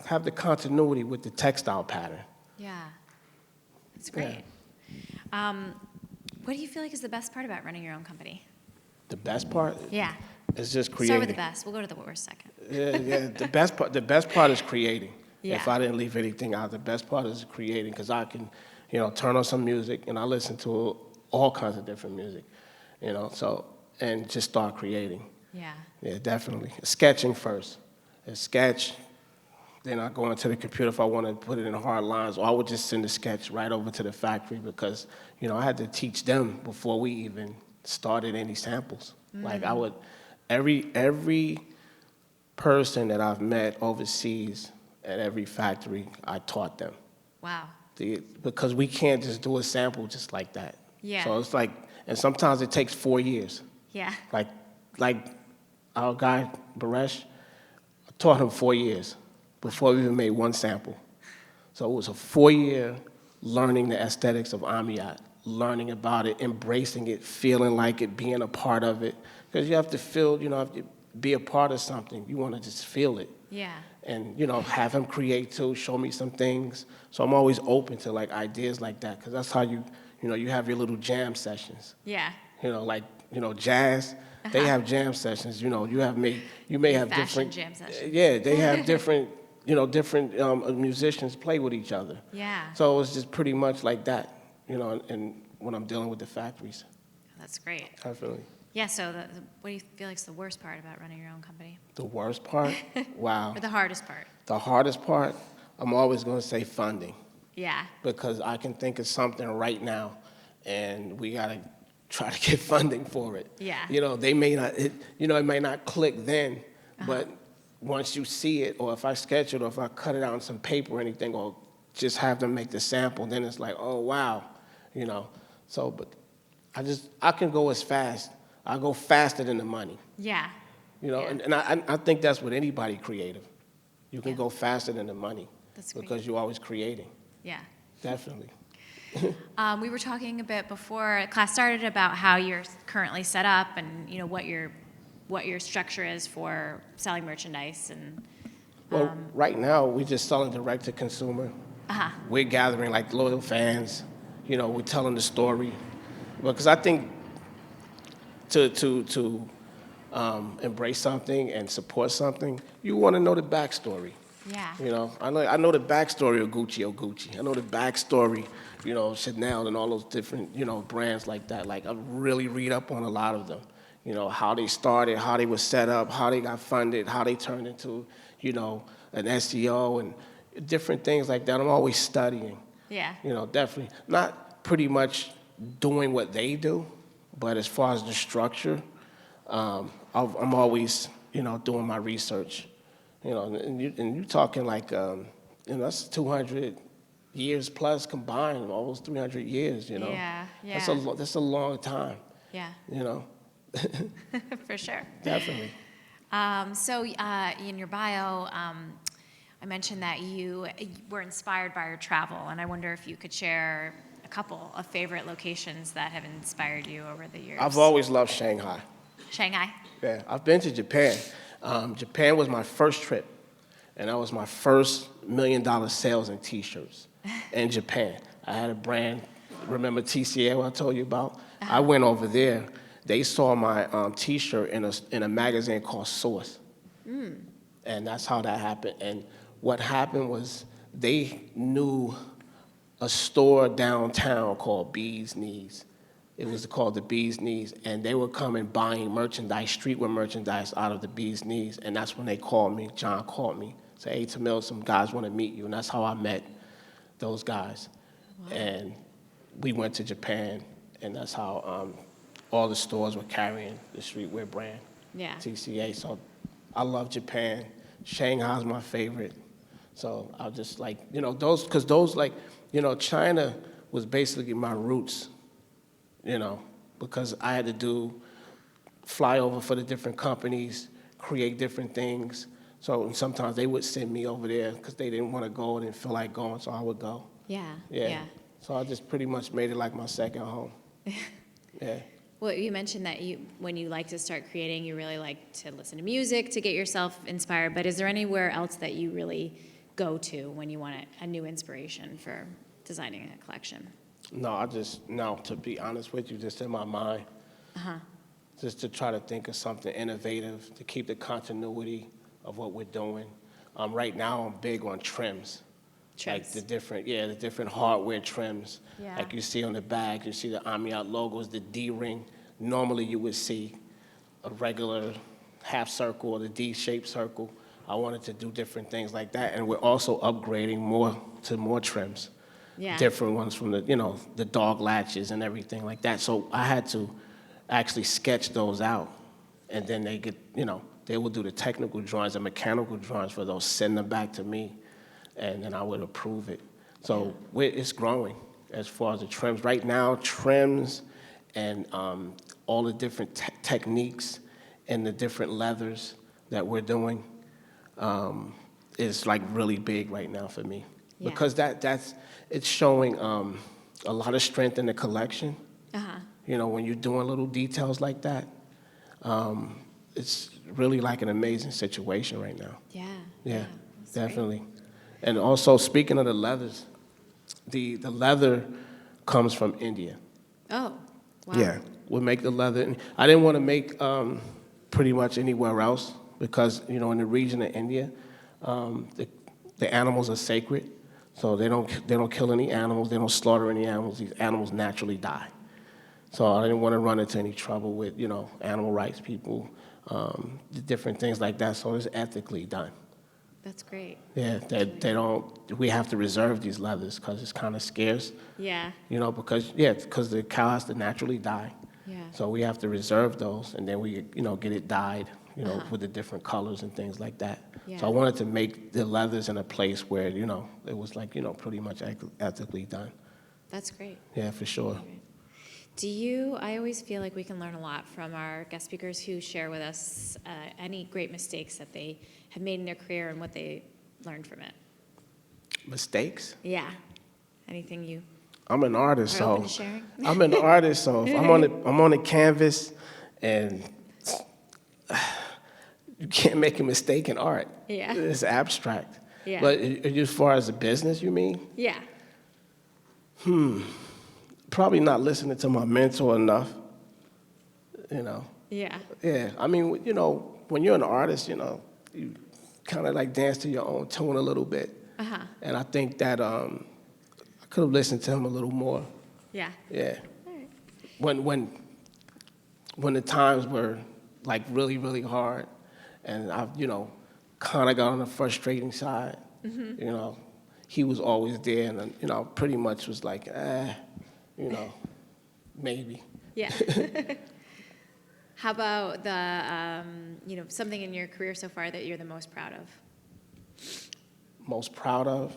[SPEAKER 2] have the continuity with the textile pattern.
[SPEAKER 1] Yeah. That's great. What do you feel like is the best part about running your own company?
[SPEAKER 2] The best part
[SPEAKER 1] Yeah.
[SPEAKER 2] is just creating.
[SPEAKER 1] Start with the best. We'll go to the worst second.
[SPEAKER 2] Yeah. The best part is creating.
[SPEAKER 1] Yeah.
[SPEAKER 2] If I didn't leave anything out, the best part is creating, because I can, turn on some music, and I listen to all kinds of different music, and just start creating.
[SPEAKER 1] Yeah.
[SPEAKER 2] Yeah, definitely. Sketching first. A sketch, then I go into the computer if I want to put it in hard lines, or I would just send the sketch right over to the factory, because, I had to teach them before we even started any samples. Like every person that I've met overseas at every factory, I taught them.
[SPEAKER 1] Wow.
[SPEAKER 2] Because we can't just do a sample just like that.
[SPEAKER 1] Yeah.
[SPEAKER 2] So it's like, and sometimes it takes 4 years.
[SPEAKER 1] Yeah.
[SPEAKER 2] Like our guy, Baresh, I taught him 4 years before we even made one sample. So it was a 4-year learning the aesthetics of AMIAT, learning about it, embracing it, feeling like it, being a part of it. Because you have to feel, have to be a part of something. You want to just feel it.
[SPEAKER 1] Yeah.
[SPEAKER 2] And, have him create too, show me some things. So I'm always open to ideas like that, because that's how you have your little jam sessions.
[SPEAKER 1] Yeah.
[SPEAKER 2] Jazz, they have jam sessions. You may have
[SPEAKER 1] Fashion
[SPEAKER 2] different
[SPEAKER 1] jam sessions.
[SPEAKER 2] Yeah, they have different musicians play with each other.
[SPEAKER 1] Yeah.
[SPEAKER 2] So it's just pretty much like that, and when I'm dealing with the factories.
[SPEAKER 1] That's great.
[SPEAKER 2] Definitely.
[SPEAKER 1] Yeah, so what do you feel like is the worst part about running your own company?
[SPEAKER 2] The worst part? Wow.
[SPEAKER 1] Or the hardest part?
[SPEAKER 2] The hardest part, I'm always going to say funding.
[SPEAKER 1] Yeah.
[SPEAKER 2] Because I can think of something right now, and we got to try to get funding for it.
[SPEAKER 1] Yeah.
[SPEAKER 2] They may not, it may not click then, but once you see it, or if I sketch it, or if I cut it out on some paper or anything, or just have them make the sample, then it's like, oh, wow, So, but I can go as fast. I go faster than the money.
[SPEAKER 1] Yeah.
[SPEAKER 2] Yeah. And I think that's with anybody creative. You can go faster than the money.
[SPEAKER 1] That's great.
[SPEAKER 2] Because you're always creating.
[SPEAKER 1] Yeah.
[SPEAKER 2] Definitely.
[SPEAKER 1] We were talking a bit before class started about how you're currently set up and what your structure is for selling merchandise and.
[SPEAKER 2] Well, right now we're just selling direct to consumer. We're gathering loyal fans. We're telling the story. Because I think to embrace something and support something, you want to know the backstory.
[SPEAKER 1] Yeah.
[SPEAKER 2] You know, I know the backstory of Gucci or Gucci. I know the backstory, Chanel and all those different, brands like that. Like, I really read up on a lot of them. You know, how they started, how they were set up, how they got funded, how they turned into, an SEO and different things like that. I'm always studying.
[SPEAKER 1] Yeah.
[SPEAKER 2] Definitely. Not pretty much doing what they do, but as far as the structure, I'm always, doing my research. And you're talking like, that's 200 years plus combined, almost 300 years,
[SPEAKER 1] Yeah,
[SPEAKER 2] That's
[SPEAKER 1] yeah.
[SPEAKER 2] that's a long time,
[SPEAKER 1] Yeah,
[SPEAKER 2] you know.
[SPEAKER 1] for sure.
[SPEAKER 2] Definitely.
[SPEAKER 1] In your bio, I mentioned that you were inspired by your travel, and I wonder if you could share a couple of favorite locations that have inspired you over the years.
[SPEAKER 2] I've always loved Shanghai.
[SPEAKER 1] Shanghai.
[SPEAKER 2] Yeah, I've been to Japan. Japan was my first trip, and that was my first $1 million sales in T-shirts in Japan. I had a brand, remember TCA, what I told you about? I went over there. They saw my T-shirt in a magazine called Source, and that's how that happened. And what happened was they knew a store downtown called Bee's Knees. It was called the Bee's Knees, and they were coming buying merchandise, streetwear merchandise out of the Bee's Knees, and that's when they called me. John called me, said, "Hey, Tamil, some guys want to meet you," and that's how I met those guys. Wow. And we went to Japan, and that's how all the stores were carrying the streetwear brand,
[SPEAKER 1] Yeah.
[SPEAKER 2] TCA. So I love Japan. Shanghai's my favorite. So I just like, China was basically my roots. Because I had to fly over for the different companies, create different things. So sometimes they would send me over there because they didn't want to go, didn't feel like going, so I would go.
[SPEAKER 1] Yeah.
[SPEAKER 2] Yeah. So I just pretty much made it like my second home. Yeah.
[SPEAKER 1] Well, you mentioned that when you like to start creating, you really like to listen to music to get yourself inspired. But is there anywhere else that you really go to when you want a new inspiration for designing a collection?
[SPEAKER 2] No, to be honest with you, just in my mind. Just to try to think of something innovative, to keep the continuity of what we're doing. Right now, I'm big on trims. Like the different hardware trims.
[SPEAKER 1] Yeah.
[SPEAKER 2] Like you see on the bag, you see the AMIAT logos, the D-ring. Normally you would see a regular half circle or the D-shaped circle. I wanted to do different things like that, and we're also upgrading more trims.
[SPEAKER 1] Yeah.
[SPEAKER 2] Different ones from the dog latches and everything like that. So I had to actually sketch those out, and then they will do the technical drawings and mechanical drawings for those, send them back to me, and then I would approve it. So it's growing as far as the trims. Right now, trims and all the different techniques and the different leathers that we're doing is like really big right now for me.
[SPEAKER 1] Yeah.
[SPEAKER 2] Because it's showing a lot of strength in the collection. When you're doing little details like that, it's really like an amazing situation right now. Yeah, definitely. Great. And also, speaking of the leathers, the leather comes from India.
[SPEAKER 1] Oh, wow.
[SPEAKER 2] Yeah, we make the leather. I didn't want to make pretty much anywhere else because, in the region of India, the animals are sacred. So they don't kill any animals, they don't slaughter any animals. These animals naturally die. So I didn't want to run into any trouble with, animal rights people, different things like that. So it's ethically done.
[SPEAKER 1] That's great.
[SPEAKER 2] Yeah, we have to reserve these leathers because it's kind of scarce.
[SPEAKER 1] Yeah.
[SPEAKER 2] Because the cow has to naturally die.
[SPEAKER 1] Yeah.
[SPEAKER 2] So we have to reserve those, and then we, get it dyed, with the different colors and things like that.
[SPEAKER 1] Yeah.
[SPEAKER 2] So I wanted to make the leathers in a place where, it was like, pretty much ethically done.
[SPEAKER 1] That's great.
[SPEAKER 2] Yeah, for sure.
[SPEAKER 1] I always feel like we can learn a lot from our guest speakers who share with us any great mistakes that they have made in their career and what they learned from it.
[SPEAKER 2] Mistakes?
[SPEAKER 1] Yeah. Anything you
[SPEAKER 2] I'm an artist,
[SPEAKER 1] are open to sharing?
[SPEAKER 2] I'm an artist, so if I'm on a canvas and you can't make a mistake in art.
[SPEAKER 1] Yeah.
[SPEAKER 2] It's abstract.
[SPEAKER 1] Yeah.
[SPEAKER 2] But as far as the business, you mean?
[SPEAKER 1] Yeah.
[SPEAKER 2] probably not listening to my mentor enough, you know.
[SPEAKER 3] Yeah.
[SPEAKER 2] Yeah, I mean, you know, when you're an artist, you know, you kind of like dance to your own tune a little bit.
[SPEAKER 3] Uh-huh.
[SPEAKER 2] And I think that I could have listened to him a little more.
[SPEAKER 3] Yeah.
[SPEAKER 2] Yeah.
[SPEAKER 3] All right.
[SPEAKER 2] When the times were like really, really hard, and I, you know, kind of got on the frustrating side, you know, he was always there, and you know, pretty much was like, you know, maybe.
[SPEAKER 3] Yeah. How about the, you know, something in your career so far that you're the most proud of?
[SPEAKER 2] Most proud of,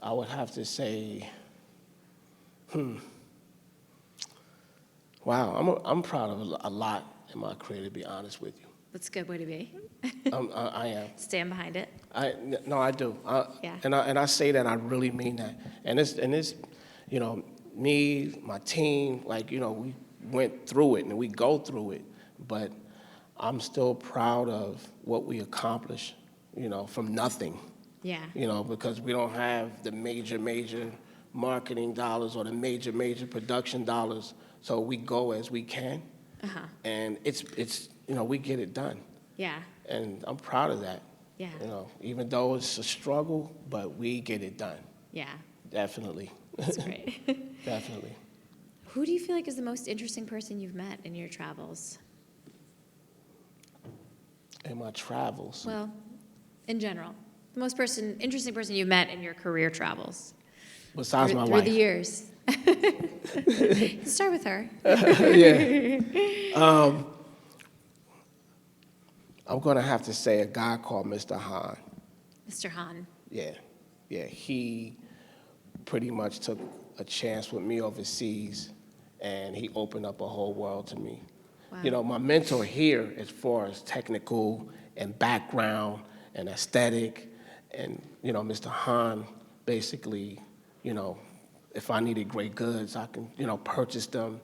[SPEAKER 2] I would have to say, wow, I'm proud of a lot in my career, to be honest with you.
[SPEAKER 3] That's a good way to be.
[SPEAKER 2] I am.
[SPEAKER 3] Stand behind it.
[SPEAKER 2] No, I do.
[SPEAKER 3] Yeah.
[SPEAKER 2] And I say that, I really mean that. And it's, you know, me, my team, like, you know, we went through it and we go through it, but I'm still proud of what we accomplished, you know, from nothing.
[SPEAKER 3] Yeah.
[SPEAKER 2] You know, because we don't have the major marketing dollars or the major production dollars, so we go as we can.
[SPEAKER 3] Uh-huh.
[SPEAKER 2] And it's you know, we get it done.
[SPEAKER 3] Yeah.
[SPEAKER 2] And I'm proud of that.
[SPEAKER 3] Yeah.
[SPEAKER 2] You know, even though it's a struggle, but we get it done.
[SPEAKER 3] Yeah.
[SPEAKER 2] Definitely.
[SPEAKER 3] That's great.
[SPEAKER 2] Definitely.
[SPEAKER 3] Who do you feel like is the most interesting person you've met in your travels?
[SPEAKER 2] In my travels.
[SPEAKER 3] Well, in general. The most interesting person you've met in your career travels.
[SPEAKER 2] Besides my
[SPEAKER 3] through
[SPEAKER 2] wife.
[SPEAKER 3] the years. Start with her.
[SPEAKER 2] Yeah. I'm gonna have to say a guy called Mr. Hahn.
[SPEAKER 3] Mr. Hahn.
[SPEAKER 2] Yeah. He pretty much took a chance with me overseas, and he opened up a whole world to me.
[SPEAKER 3] Wow.
[SPEAKER 2] You know, my mentor here, as far as technical and background and aesthetic, and you know, Mr. Hahn basically, you know, if I needed great goods, I can, you know, purchase them,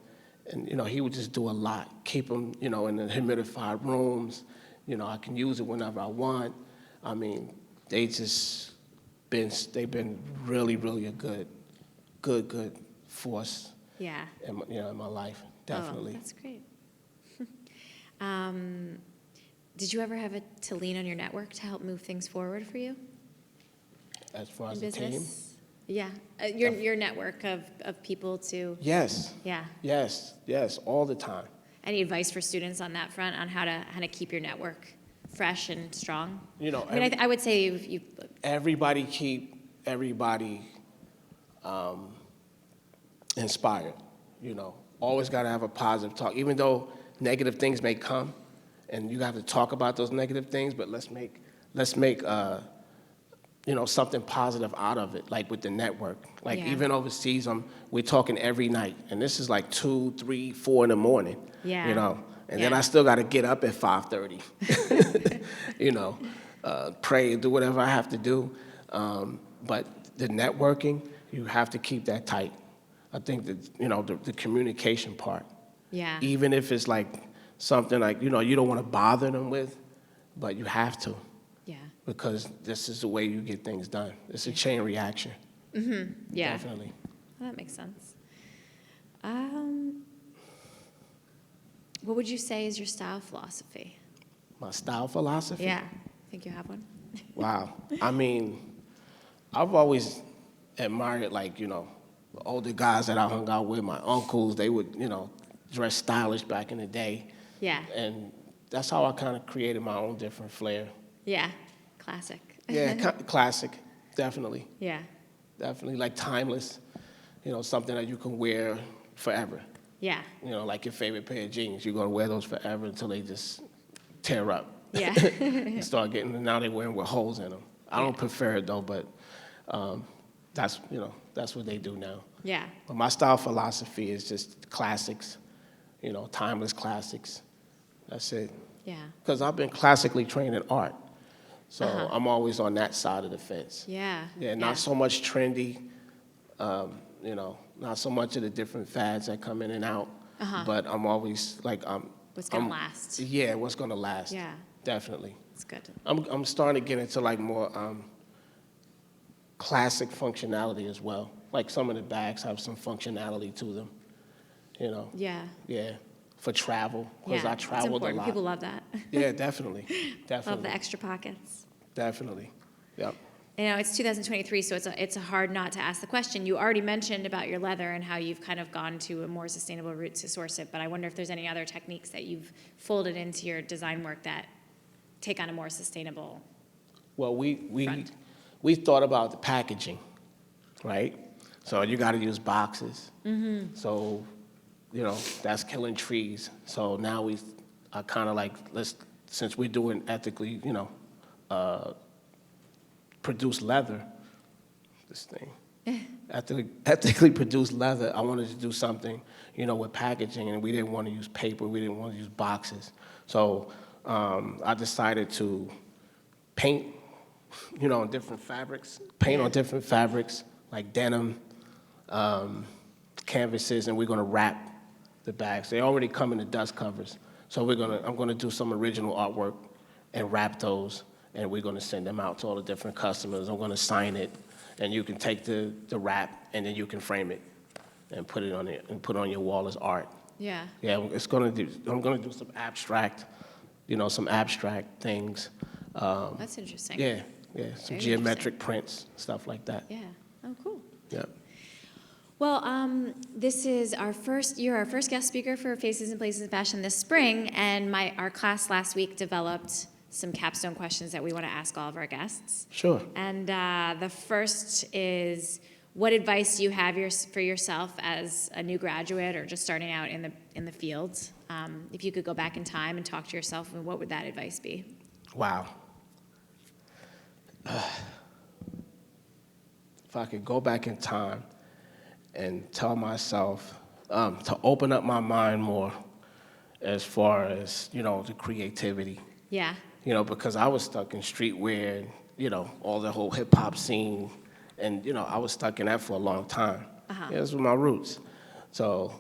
[SPEAKER 2] and you know, he would just do a lot, keep them, you know, in the humidified rooms. You know, I can use it whenever I want. I mean, they've been really, really a good force.
[SPEAKER 3] Yeah.
[SPEAKER 2] In my life, definitely.
[SPEAKER 3] Oh, that's great. Did you ever have to lean on your network to help move things forward for you
[SPEAKER 2] As far
[SPEAKER 3] in
[SPEAKER 2] as the team,
[SPEAKER 3] business? Yeah, your network of people to.
[SPEAKER 2] yes,
[SPEAKER 3] Yeah.
[SPEAKER 2] yes, all the time.
[SPEAKER 3] Any advice for students on that front on how to keep your network fresh and strong?
[SPEAKER 2] You know,
[SPEAKER 3] I mean, I would say you.
[SPEAKER 2] everybody keep everybody inspired. You know, always got to have a positive talk, even though negative things may come, and you have to talk about those negative things. But let's make you know, something positive out of it, like with the network. Like
[SPEAKER 3] Yeah.
[SPEAKER 2] even overseas, we're talking every night, and this is like 2, 3, 4 in the morning.
[SPEAKER 3] Yeah.
[SPEAKER 2] You know, and then
[SPEAKER 3] Yeah.
[SPEAKER 2] I still got to get up at 5:30. You know, pray, do whatever I have to do. But the networking, you have to keep that tight. I think that, you know, the communication part.
[SPEAKER 3] Yeah.
[SPEAKER 2] Even if it's like something like, you know, you don't want to bother them with, but you have to,
[SPEAKER 3] Yeah.
[SPEAKER 2] because this is the way you get things done. It's a chain reaction.
[SPEAKER 3] Yeah.
[SPEAKER 2] Definitely.
[SPEAKER 3] Well, that makes sense. What would you say is your style philosophy?
[SPEAKER 2] My style philosophy?
[SPEAKER 3] Yeah. Think you have one?
[SPEAKER 2] Wow. I mean, I've always admired, like, you know, the older guys that I hung out with, my uncles, they would, you know, dress stylish back in the day.
[SPEAKER 3] Yeah.
[SPEAKER 2] And that's how I kind of created my own different flair.
[SPEAKER 3] Yeah. Classic.
[SPEAKER 2] Yeah, classic, definitely.
[SPEAKER 3] Yeah.
[SPEAKER 2] Definitely, like timeless, you know, something that you can wear forever.
[SPEAKER 3] Yeah.
[SPEAKER 2] You know, like your favorite pair of jeans, you're gonna wear those forever until they just tear up.
[SPEAKER 3] Yeah.
[SPEAKER 2] And start getting, now they're wearing with holes in them. I don't prefer it though, but that's, you know, that's what they do now.
[SPEAKER 3] Yeah.
[SPEAKER 2] But my style philosophy is just classics, you know, timeless classics. That's it.
[SPEAKER 3] Yeah.
[SPEAKER 2] Because I've been classically trained in art, so
[SPEAKER 3] Uh-huh.
[SPEAKER 2] I'm always on that side of the fence.
[SPEAKER 3] Yeah.
[SPEAKER 2] Yeah, not so much trendy, you know, not so much of the different fads that come in and out, but I'm always like,
[SPEAKER 3] What's gonna last?
[SPEAKER 2] Yeah, what's gonna last?
[SPEAKER 3] Yeah.
[SPEAKER 2] Definitely.
[SPEAKER 3] It's good.
[SPEAKER 2] I'm starting to get into like more classic functionality as well. like some of the bags have some functionality to them, you know.
[SPEAKER 3] Yeah.
[SPEAKER 2] Yeah, for travel, because
[SPEAKER 3] Yeah,
[SPEAKER 2] I
[SPEAKER 3] it's
[SPEAKER 2] traveled a
[SPEAKER 3] important.
[SPEAKER 2] lot.
[SPEAKER 3] People love that.
[SPEAKER 2] Yeah, definitely,
[SPEAKER 3] Love
[SPEAKER 2] definitely,
[SPEAKER 3] the extra pockets.
[SPEAKER 2] definitely. Yep.
[SPEAKER 3] You know, it's 2023, so it's a hard not to ask the question. You already mentioned about your leather and how you've kind of gone to a more sustainable route to source it, but I wonder if there's any other techniques that you've folded into your design work that take on a more sustainable.
[SPEAKER 2] Well,
[SPEAKER 3] Front.
[SPEAKER 2] we thought about the packaging, right? So you got to use boxes. Mm-hmm. So, you know, that's killing trees. So now we are kind of like, since we're doing ethically, you know, produced leather, this thing, ethically produced leather, I wanted to do something, you know, with packaging, and we didn't want to use paper, we didn't want to use boxes. So I decided to paint, you know, on different fabrics, on different fabrics, like denim, canvases, and we're gonna wrap the bags. They already come in the dust covers. So I'm gonna do some original artwork and wrap those, and we're gonna send them out to all the different customers. I'm gonna sign it, and you can take the wrap, and then you can frame it and put it on your wall as art.
[SPEAKER 3] Yeah.
[SPEAKER 2] Yeah, I'm gonna do some abstract, you know, some abstract things.
[SPEAKER 3] That's interesting.
[SPEAKER 2] Yeah, yeah, some
[SPEAKER 3] Very
[SPEAKER 2] geometric prints, stuff like that.
[SPEAKER 3] Yeah. Oh, cool.
[SPEAKER 2] Yeah.
[SPEAKER 3] Well, you're our first guest speaker for Faces and Places in Fashion this spring, and our class last week developed some capstone questions that we want to ask all of our guests.
[SPEAKER 2] Sure.
[SPEAKER 3] And the first is, what advice do you have for yourself as a new graduate or just starting out in the field? If you could go back in time and talk to yourself, what would that advice be?
[SPEAKER 2] Wow. If I could go back in time and tell myself to open up my mind more as far as, you know, the creativity.
[SPEAKER 3] Yeah.
[SPEAKER 2] You know, because I was stuck in streetwear, and, you know, all the whole hip hop scene, and, you know, I was stuck in that for a long time.
[SPEAKER 3] Uh-huh.
[SPEAKER 2] Yeah, those were my roots. So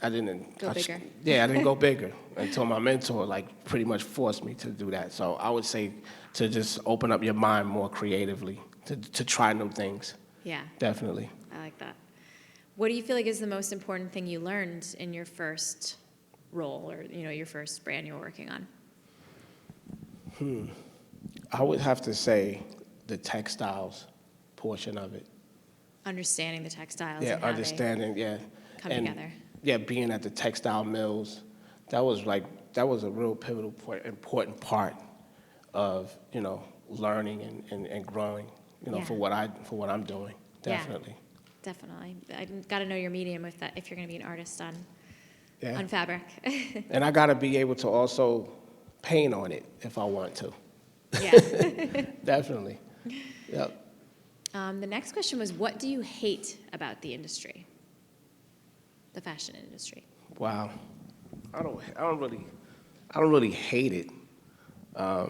[SPEAKER 2] I didn't
[SPEAKER 3] Go bigger.
[SPEAKER 2] Yeah, I didn't go bigger until my mentor like pretty much forced me to do that. So I would say to just open up your mind more creatively, to try new things.
[SPEAKER 3] Yeah.
[SPEAKER 2] Definitely.
[SPEAKER 3] I like that. What do you feel like is the most important thing you learned in your first role or, you know, your first brand you were working on?
[SPEAKER 2] I would have to say the textiles portion of it.
[SPEAKER 3] Understanding the textiles
[SPEAKER 2] Yeah,
[SPEAKER 3] and how
[SPEAKER 2] understanding, yeah.
[SPEAKER 3] come
[SPEAKER 2] And,
[SPEAKER 3] together.
[SPEAKER 2] Yeah, being at the textile mills, that was a real pivotal important part of, you know, learning and growing, you know,
[SPEAKER 3] Yeah.
[SPEAKER 2] for what I'm doing. Definitely.
[SPEAKER 3] Yeah, definitely. I got to know your medium with that if you're going to be an artist on
[SPEAKER 2] Yeah.
[SPEAKER 3] fabric.
[SPEAKER 2] And I got to be able to also paint on it if I want to.
[SPEAKER 3] Yeah.
[SPEAKER 2] Definitely. Yep.
[SPEAKER 3] The next question was, what do you hate about the industry, the fashion industry?
[SPEAKER 2] Wow. I don't really hate it. I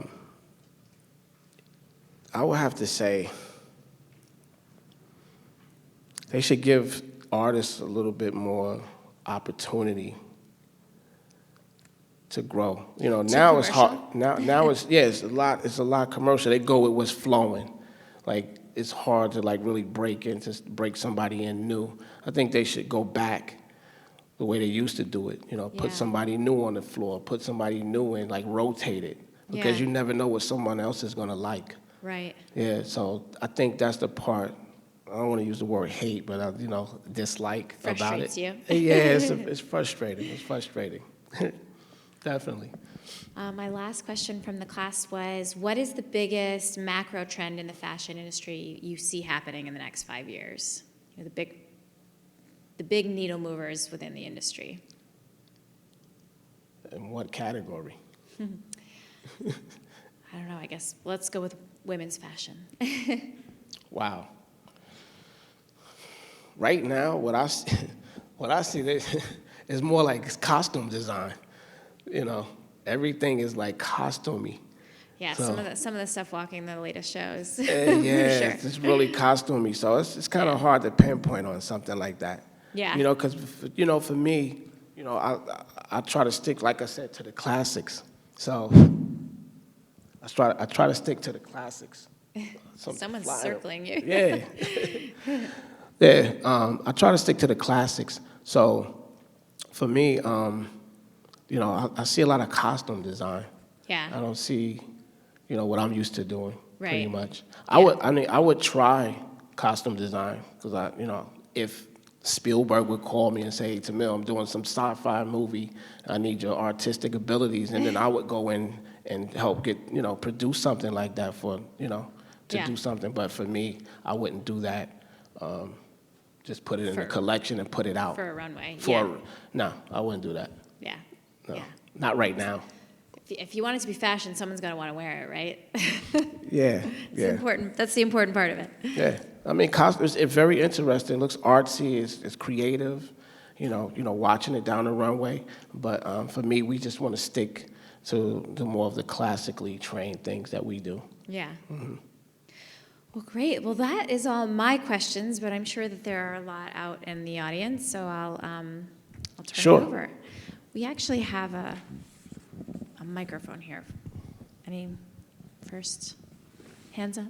[SPEAKER 2] would have to say they should give artists a little bit more opportunity to grow. You know, now it's hard. Now it's a lot commercial. They go with what's flowing. Like it's hard to like really break somebody in new. I think they should go back the way they used to do it. You know, put
[SPEAKER 3] Yeah.
[SPEAKER 2] somebody new on the floor, put somebody new in, like rotate it, because
[SPEAKER 3] Yeah.
[SPEAKER 2] you never know what someone else is gonna like.
[SPEAKER 3] Right.
[SPEAKER 2] Yeah, so I think that's the part. I don't want to use the word hate, but you know, dislike about it.
[SPEAKER 3] Frustrates you.
[SPEAKER 2] Yeah, it's frustrating. It's frustrating. Definitely.
[SPEAKER 3] My last question from the class was, what is the biggest macro trend in the fashion industry you see happening in the next 5 years? You know, the big needle movers within the industry.
[SPEAKER 2] In what category?
[SPEAKER 3] I don't know, I guess let's go with women's fashion.
[SPEAKER 2] Wow. Right now, what I see is more like costume design. You know, everything is like costumey.
[SPEAKER 3] Yeah,
[SPEAKER 2] So-
[SPEAKER 3] some of the stuff walking the latest shows.
[SPEAKER 2] Yeah,
[SPEAKER 3] Sure.
[SPEAKER 2] it's really costumey. So it's kind of hard to pinpoint on something like that.
[SPEAKER 3] Yeah.
[SPEAKER 2] You know, because you know, for me, you know, I try to stick, like I said, to the classics. So I try to stick to the classics. Something
[SPEAKER 3] Someone's
[SPEAKER 2] fly.
[SPEAKER 3] circling you.
[SPEAKER 2] Yeah. Yeah, I try to stick to the classics. So for me, I see a lot of costume design.
[SPEAKER 3] Yeah.
[SPEAKER 2] I don't see, what I'm used to doing pretty
[SPEAKER 3] Right.
[SPEAKER 2] much.
[SPEAKER 3] Yeah.
[SPEAKER 2] I would try costume design because if Spielberg would call me and say, Tamil, I'm doing some sci-fi movie, I need your artistic abilities, and then I would go in and help produce something like that to
[SPEAKER 3] Yeah.
[SPEAKER 2] do something. But for me, I wouldn't do that. Just put it in a
[SPEAKER 3] For-
[SPEAKER 2] collection and put it out.
[SPEAKER 3] For a runway.
[SPEAKER 2] No, I wouldn't do that.
[SPEAKER 3] Yeah.
[SPEAKER 2] No,
[SPEAKER 3] Yeah.
[SPEAKER 2] not right now.
[SPEAKER 3] If you want it to be fashion, someone's going to want to wear it, right?
[SPEAKER 2] Yeah,
[SPEAKER 3] It's
[SPEAKER 2] yeah,
[SPEAKER 3] important. That's the important part of it.
[SPEAKER 2] yeah. I mean, costumes, it's very interesting. It looks artsy. It's creative. Watching it down the runway. But for me, we just want to stick to the more of the classically trained things that we do.
[SPEAKER 3] Yeah. Well, great. Well, that is all my questions, but I'm sure that there are a lot out in the audience, so I'll turn
[SPEAKER 2] Sure.
[SPEAKER 3] it over. We actually have a microphone here. Any first hands up?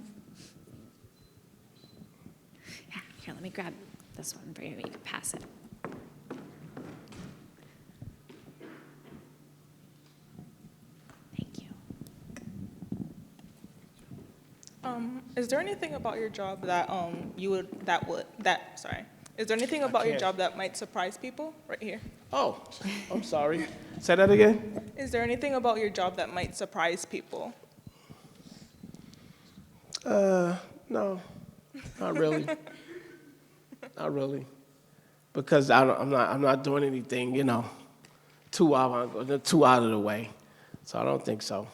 [SPEAKER 3] Yeah, here, let me grab this one for you. You can pass it. Thank you.
[SPEAKER 4] Is there anything about your job that is there anything about your
[SPEAKER 2] can't.
[SPEAKER 4] job that might surprise people? Right here.
[SPEAKER 2] Oh, I'm sorry. Say that again?
[SPEAKER 4] Is there anything about your job that might surprise people?
[SPEAKER 2] No, not really. Not really. Because I'm not doing anything, too out of the way. So I don't think so.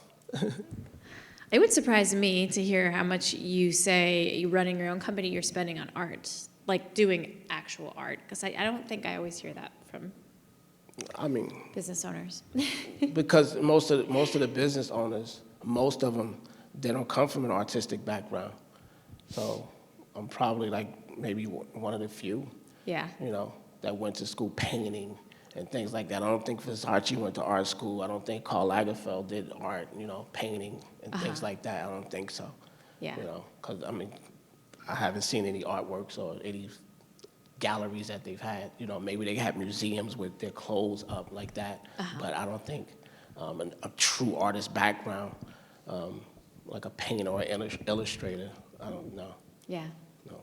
[SPEAKER 3] It would surprise me to hear how much you say you running your own company, you're spending on art, like doing actual art, because I don't think I always hear that from
[SPEAKER 2] I mean,
[SPEAKER 3] business owners.
[SPEAKER 2] because most of the business owners, most of them, they don't come from an artistic background. So I'm probably like maybe one of the few,
[SPEAKER 3] Yeah.
[SPEAKER 2] that went to school painting and things like that. I don't think Versace went to art school. I don't think Karl Lagerfeld did art, painting and things like that. I don't think so.
[SPEAKER 3] Yeah.
[SPEAKER 2] Because I haven't seen any artworks or any galleries that they've had. Maybe they have museums with their clothes up like that, but I don't think a true artist background, like a painter or an illustrator, I don't know.
[SPEAKER 3] Yeah.
[SPEAKER 2] No.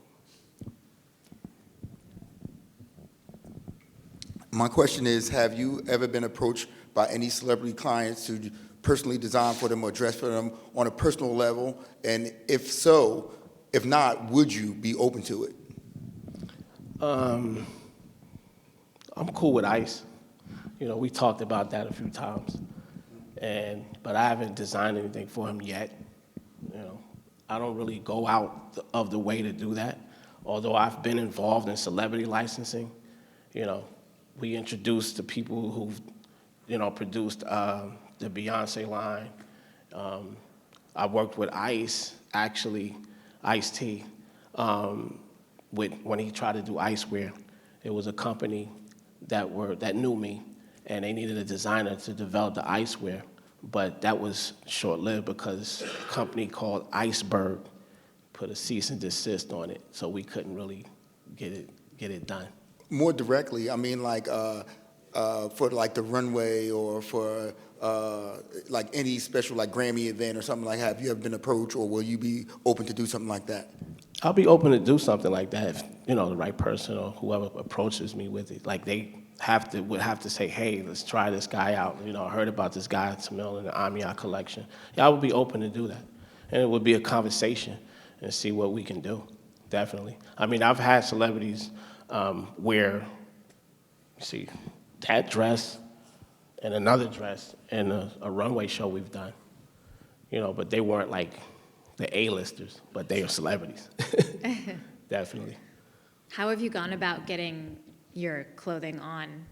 [SPEAKER 5] My question is, have you ever been approached by any celebrity clients to personally design for them or dress for them on a personal level? And if so, if not, would you be open to it?
[SPEAKER 2] I'm cool with Ice. We talked about that a few times, but I haven't designed anything for him yet. I don't really go out of the way to do that. Although I've been involved in celebrity licensing, we introduced the people who've, produced the Beyonce line. I worked with Ice, actually, Ice-T, when he tried to do Icewear. It was a company that knew me, and they needed a designer to develop the Icewear. But that was short-lived because a company called Iceberg put a cease and desist on it, so we couldn't really get it done.
[SPEAKER 5] More directly, I mean, like for like the runway or for like any special like Grammy event or something like that. Have you ever been approached, or will you be open to do something like that?
[SPEAKER 2] I'll be open to do something like that if the right person or whoever approaches me with it. Like they would have to say, hey, let's try this guy out. I heard about this guy Tamil in the AMIAT collection. Yeah, I would be open to do that, and it would be a conversation and see what we can do. Definitely. I've had celebrities wear, that dress and another dress in a runway show we've done. But they weren't like the A-listers, but they are celebrities. Definitely.
[SPEAKER 3] How have you gone about getting your clothing on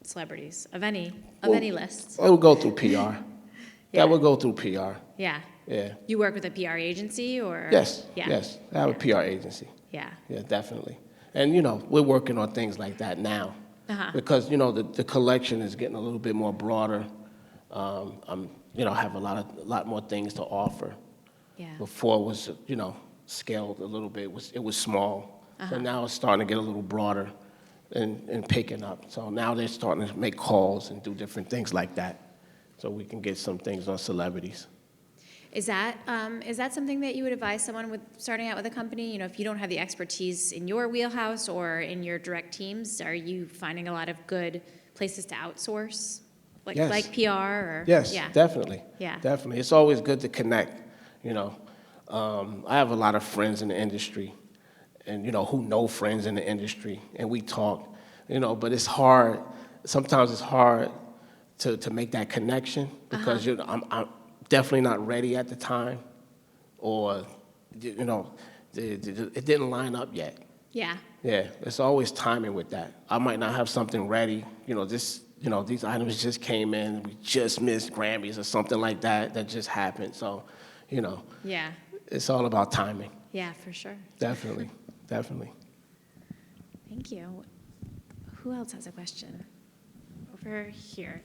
[SPEAKER 3] celebrities of any list?
[SPEAKER 2] It would go through PR.
[SPEAKER 3] Yeah.
[SPEAKER 2] That would go through PR.
[SPEAKER 3] Yeah.
[SPEAKER 2] Yeah.
[SPEAKER 3] You work with a PR agency or?
[SPEAKER 2] Yes.
[SPEAKER 3] Yeah.
[SPEAKER 2] Yes. I have a PR agency.
[SPEAKER 3] Yeah.
[SPEAKER 2] Yeah, definitely. And we're working on things like that now because the collection is getting a little bit more broader. Have a lot more things to offer.
[SPEAKER 3] Yeah.
[SPEAKER 2] Before it was scaled a little bit. It was small. So now it's starting to get a little broader and picking up. So now they're starting to make calls and do different things like that, so we can get some things on celebrities.
[SPEAKER 3] Is that something that you would advise someone with starting out with a company? You know, if you don't have the expertise in your wheelhouse or in your direct teams, are you finding a lot of good places to outsource, like
[SPEAKER 2] Yes.
[SPEAKER 3] like PR or
[SPEAKER 2] Yes,
[SPEAKER 3] yeah,
[SPEAKER 2] definitely.
[SPEAKER 3] Yeah.
[SPEAKER 2] Definitely. It's always good to connect, you know. I have a lot of friends in the industry and, you know, who know friends in the industry, and we talk, you know, but it's hard. Sometimes it's hard to make that connection because I'm definitely not ready at the time, or, you know, it didn't line up yet.
[SPEAKER 3] yeah,
[SPEAKER 2] Yeah, it's always timing with that. I might not have something ready, you know, these items just came in, we just missed Grammys or something like that just happened. So, you know,
[SPEAKER 3] yeah,
[SPEAKER 2] it's all about timing.
[SPEAKER 3] yeah, for sure.
[SPEAKER 2] Definitely, definitely.
[SPEAKER 3] Thank you. Who else has a question? Over here.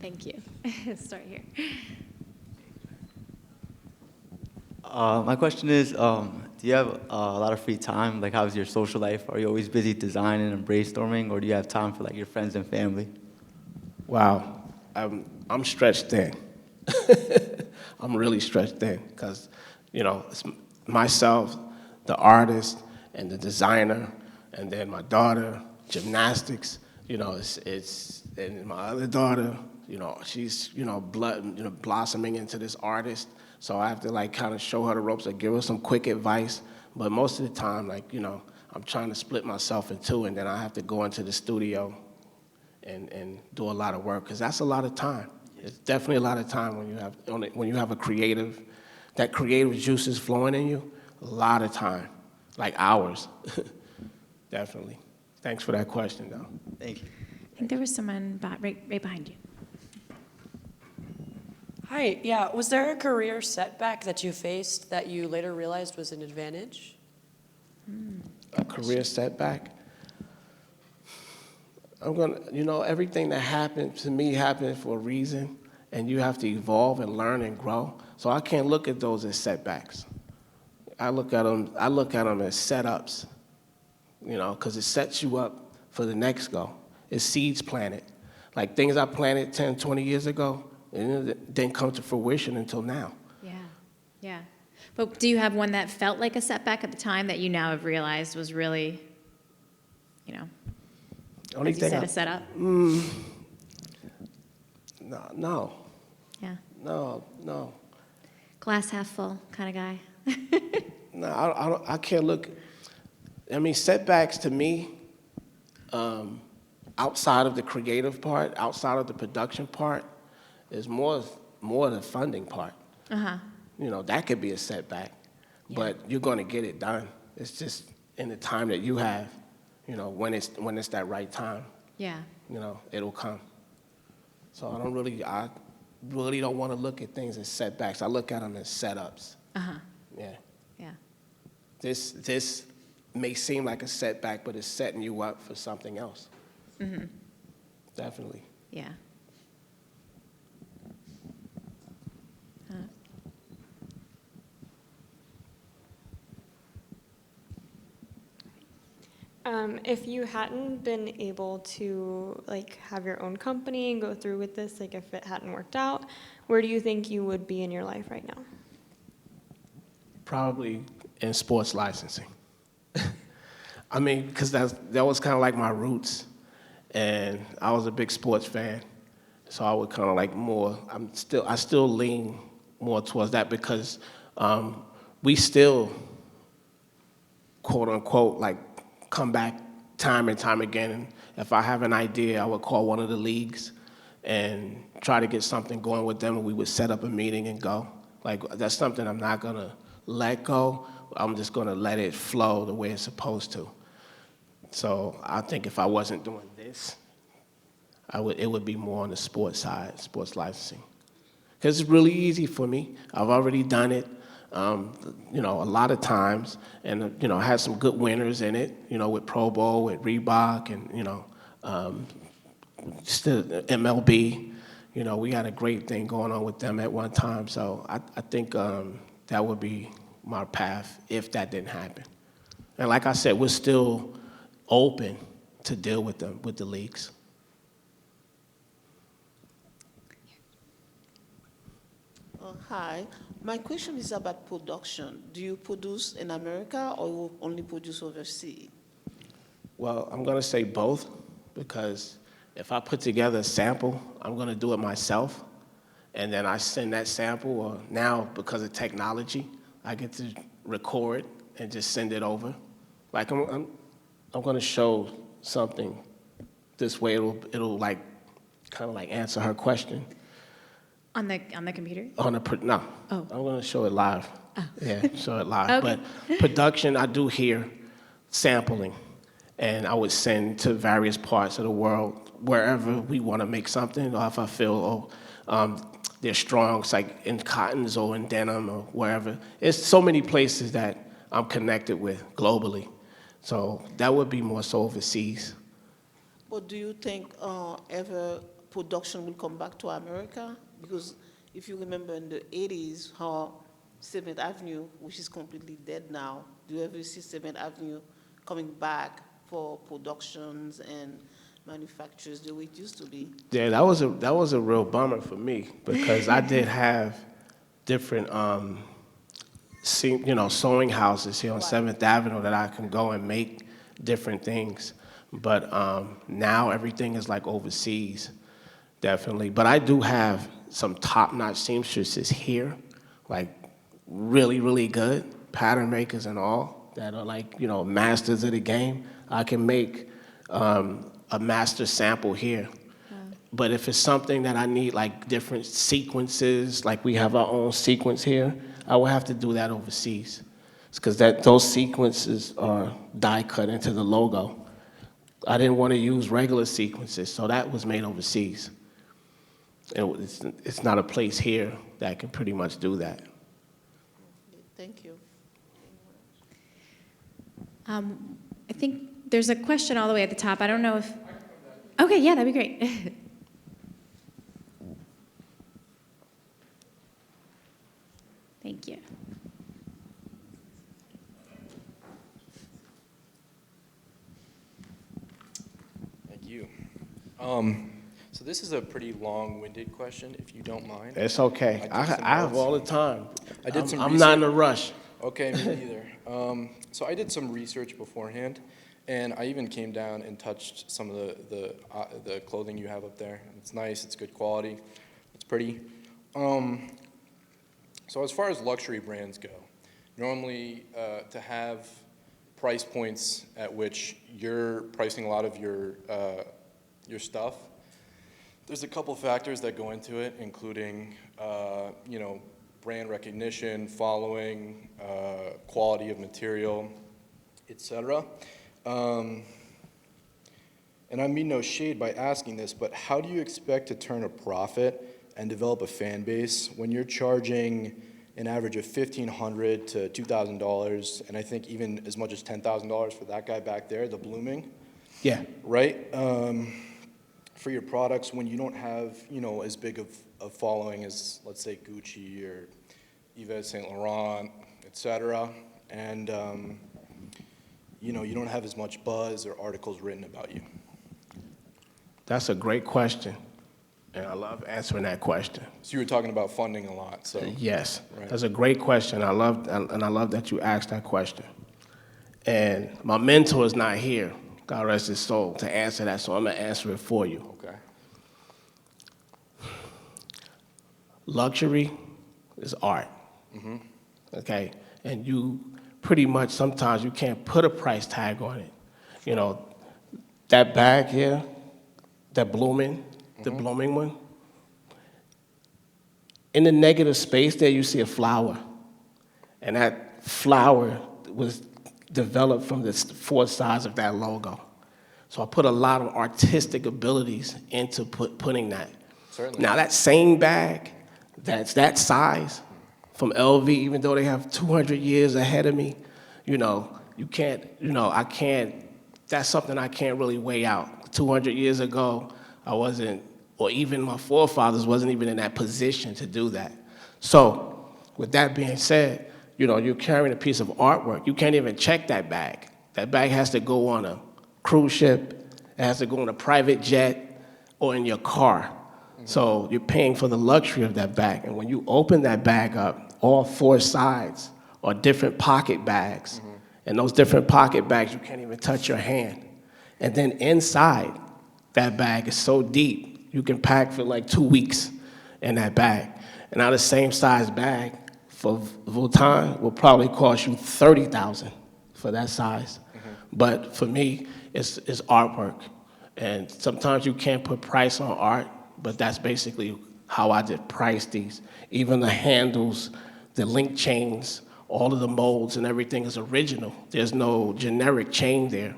[SPEAKER 3] Thank you. Start here.
[SPEAKER 6] My question is, do you have a lot of free time? Like, how's your social life? Are you always busy designing and brainstorming, or do you have time for like your friends and family?
[SPEAKER 2] Wow, I'm stretched thin. I'm really stretched thin because, you know, it's myself, the artist, and the designer, and then my daughter, gymnastics. You know, it's and my other daughter. You know, she's blossoming into this artist. So I have to like kind of show her the ropes or give her some quick advice. But most of the time, like, you know, I'm trying to split myself in two, and then I have to go into the studio and do a lot of work, because that's a lot of time. It's definitely a lot of time when you have a creative, that creative juice is flowing in you. A lot of time, like hours. Definitely. Thanks for that question, though.
[SPEAKER 6] Thank you.
[SPEAKER 3] I think there was someone right behind you.
[SPEAKER 7] Hi, yeah, was there a career setback that you faced that you later realized was an advantage?
[SPEAKER 2] A career setback? Everything that happened to me happened for a reason, and you have to evolve and learn and grow. So I can't look at those as setbacks. I look at them as setups, you know, because it sets you up for the next go. It's seeds planted. Like things I planted 10, 20 years ago, and it didn't come to fruition until now.
[SPEAKER 3] Yeah, yeah. But do you have one that felt like a setback at the time that you now have realized was really, you know,
[SPEAKER 2] Only
[SPEAKER 3] as you
[SPEAKER 2] thing
[SPEAKER 3] said, a setup?
[SPEAKER 2] No.
[SPEAKER 3] Yeah.
[SPEAKER 2] No.
[SPEAKER 3] Glass half full kind of guy.
[SPEAKER 2] No, I can't look. I mean, setbacks to me, outside of the creative part, outside of the production part, is more the funding part.
[SPEAKER 3] Uh-huh.
[SPEAKER 2] You know, that could be a setback, but you're going to get it done. It's just in the time that you have, you know, when it's that right time,
[SPEAKER 3] Yeah.
[SPEAKER 2] you know, it'll come. So I really don't want to look at things as setbacks. I look at them as setups.
[SPEAKER 3] Uh-huh.
[SPEAKER 2] Yeah.
[SPEAKER 3] Yeah.
[SPEAKER 2] This may seem like a setback, but it's setting you up for something else.
[SPEAKER 3] Mm-hmm.
[SPEAKER 2] Definitely.
[SPEAKER 3] Yeah.
[SPEAKER 8] If you hadn't been able to like have your own company and go through with this, like if it hadn't worked out, where do you think you would be in your life right now?
[SPEAKER 2] Probably in sports licensing. I mean, because that was kind of like my roots, and I was a big sports fan, so I would kind of like I still lean more towards that because we still, quote unquote, like come back time and time again. And if I have an idea, I would call one of the leagues and try to get something going with them, and we would set up a meeting and go. Like, that's something I'm not gonna let go. I'm just gonna let it flow the way it's supposed to. So I think if I wasn't doing this, it would be more on the sports side, sports licensing. Because it's really easy for me. I've already done it, a lot of times, and, had some good winners in it, with Pro Bowl, with Reebok, and, just the MLB. We had a great thing going on with them at one time. So I think that would be my path if that didn't happen. And like I said, we're still open to deal with them, with the leaks.
[SPEAKER 9] Hi, my question is about production. Do you produce in America or you only produce overseas?
[SPEAKER 2] Well, I'm gonna say both, because if I put together a sample, I'm gonna do it myself, and then I send that sample, or now, because of technology, I get to record and just send it over. Like, I'm gonna show something this way, it'll like, kind of like answer her question.
[SPEAKER 3] On the computer?
[SPEAKER 2] No,
[SPEAKER 3] Oh.
[SPEAKER 2] I'm gonna show it live.
[SPEAKER 3] Oh.
[SPEAKER 2] Yeah, show it live.
[SPEAKER 3] Okay.
[SPEAKER 2] But production, I do hear sampling, and I would send to various parts of the world, wherever we wanna make something, or if I feel, they're strong, it's like in cottons or in denim or wherever. There's so many places that I'm connected with globally. So that would be more so overseas.
[SPEAKER 9] But do you think ever production will come back to America? Because if you remember in the 80s, how 7th Avenue, which is completely dead now, do you ever see 7th Avenue coming back for productions and manufacturers the way it used to be?
[SPEAKER 2] Yeah, that was a real bummer for me, because I did have different sewing houses here on 7th Avenue that I can go and make different things. But now everything is like overseas, definitely. But I do have some top-notch seamstresses here, like really, really good pattern makers and all, that are like, masters of the game. I can make a master sample here. But if it's something that I need, like different sequences, like we have our own sequence here, I will have to do that overseas. It's because those sequences are die cut into the logo. I didn't want to use regular sequences, so that was made overseas. It's not a place here that can pretty much do that.
[SPEAKER 9] Thank you.
[SPEAKER 3] I think there's a question all the way at the top. I don't know if... Okay, yeah, that'd be great. Thank you.
[SPEAKER 10] Thank you. So this is a pretty long-winded question, if you don't mind.
[SPEAKER 2] It's okay. I have all the time.
[SPEAKER 10] I did some
[SPEAKER 2] I'm not in a rush.
[SPEAKER 10] Okay, me neither. So I did some research beforehand, and I even came down and touched some of the clothing you have up there. It's nice. It's good quality. It's pretty. So as far as luxury brands go, normally to have price points at which you're pricing a lot of your stuff, there's a couple factors that go into it, including brand recognition, following, quality of material, etc. And I mean no shade by asking this, but how do you expect to turn a profit and develop a fan base when you're charging an average of $1,500 to $2,000, and I think even as much as $10,000 for that guy back there, the blooming?
[SPEAKER 2] Yeah.
[SPEAKER 10] Right? For your products, when you don't have, as big of a following as, let's say, Gucci or Yves Saint Laurent, etc., and you don't have as much buzz or articles written about you.
[SPEAKER 2] That's a great question, and I love answering that question.
[SPEAKER 10] So you were talking about funding a lot, so.
[SPEAKER 2] Yes,
[SPEAKER 10] Right.
[SPEAKER 2] that's a great question. I love that you asked that question. And my mentor is not here, God rest his soul, to answer that, so I'm gonna answer it for you.
[SPEAKER 10] Okay.
[SPEAKER 2] Luxury is art, okay? And you pretty much, sometimes you can't put a price tag on it. That bag here, that blooming, the blooming one, in the negative space there, you see a flower. And that flower was developed from the four sides of that logo. So I put a lot of artistic abilities into putting that.
[SPEAKER 10] Certainly.
[SPEAKER 2] Now that same bag, that's that size, from LV, even though they have 200 years ahead of me, you can't, I can't, that's something I can't really weigh out. 200 years ago, I wasn't, or even my forefathers wasn't even in that position to do that. So, with that being said, you're carrying a piece of artwork. You can't even check that bag. That bag has to go on a cruise ship. It has to go on a private jet or in your car. So you're paying for the luxury of that bag. And when you open that bag up, all four sides are different pocket bags. And those different pocket bags, you can't even touch your hand. And then inside, that bag is so deep, you can pack for like 2 weeks in that bag. And now the same size bag for Vuitton will probably cost you $30,000 for that size. But for me, it's artwork. And sometimes you can't put price on art, but that's basically how I did price these. Even the handles, the link chains, all of the molds and everything is original. There's no generic chain there.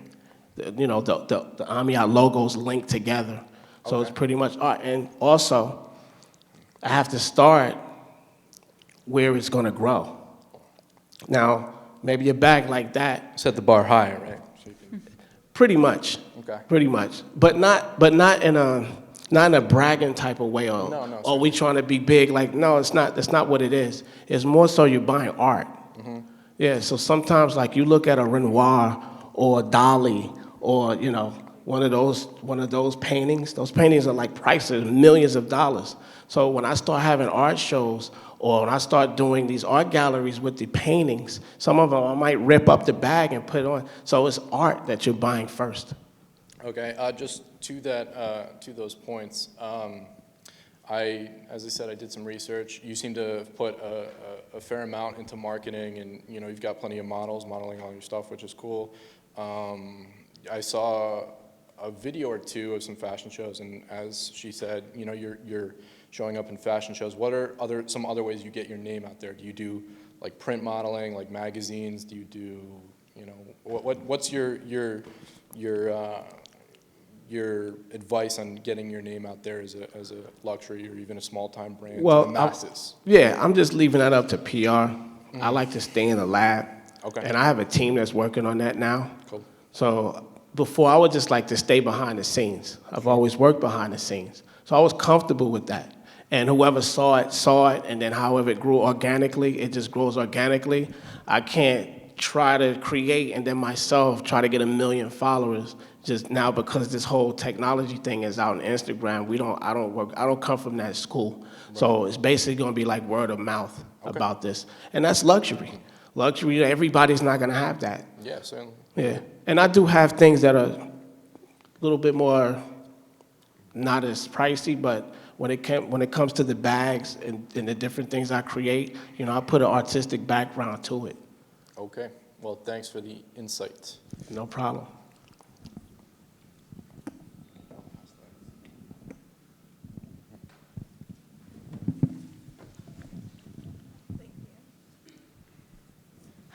[SPEAKER 2] The AMIAT logos linked together. So it's pretty much art. And also, I have to start where it's gonna grow. Now, maybe a bag like that.
[SPEAKER 10] Set the bar higher, right? So you can...
[SPEAKER 2] Pretty much.
[SPEAKER 10] Okay.
[SPEAKER 2] Pretty much. But not in a bragging type of way or
[SPEAKER 10] No,
[SPEAKER 2] oh, we trying to be big. Like, no, it's not. That's not what it is. It's more so you're buying art. Yeah, so sometimes like you look at a Renoir or a Dali or, one of those paintings. Those paintings are like prices, millions of dollars. So when I start having art shows or when I start doing these art galleries with the paintings, some of them I might rip up the bag and put it on. So it's art that you're buying first.
[SPEAKER 10] Okay, just to those points, as I said, I did some research. You seem to have put a fair amount into marketing, and you've got plenty of models modeling all your stuff, which is cool. I saw a video or two of some fashion shows, and as she said, you're showing up in fashion shows. What are some other ways you get your name out there? Do you do like print modeling, like magazines? Do you do, what's your advice on getting your name out there as a luxury or even a small-time brand to the masses?
[SPEAKER 2] I'm just leaving that up to PR. I like to stay in the lab.
[SPEAKER 10] Okay.
[SPEAKER 2] And I have a team that's working on that now.
[SPEAKER 10] Cool.
[SPEAKER 2] So before, I would just like to stay behind the scenes. I've always worked behind the scenes. So I was comfortable with that. And whoever saw it, and then however it grew organically, it just grows organically. I can't try to create and then myself try to get 1 million followers just now because this whole technology thing is out on Instagram. I don't come from that school. Right. So it's basically gonna be like word of mouth about this. And that's luxury. Luxury, everybody's not gonna have that.
[SPEAKER 10] Yeah, certainly.
[SPEAKER 2] Yeah, and I do have things that are a little bit more not as pricey, but when it comes to the bags and the different things I create, I put an artistic background to it.
[SPEAKER 10] Okay, well, thanks for the insight.
[SPEAKER 2] No problem.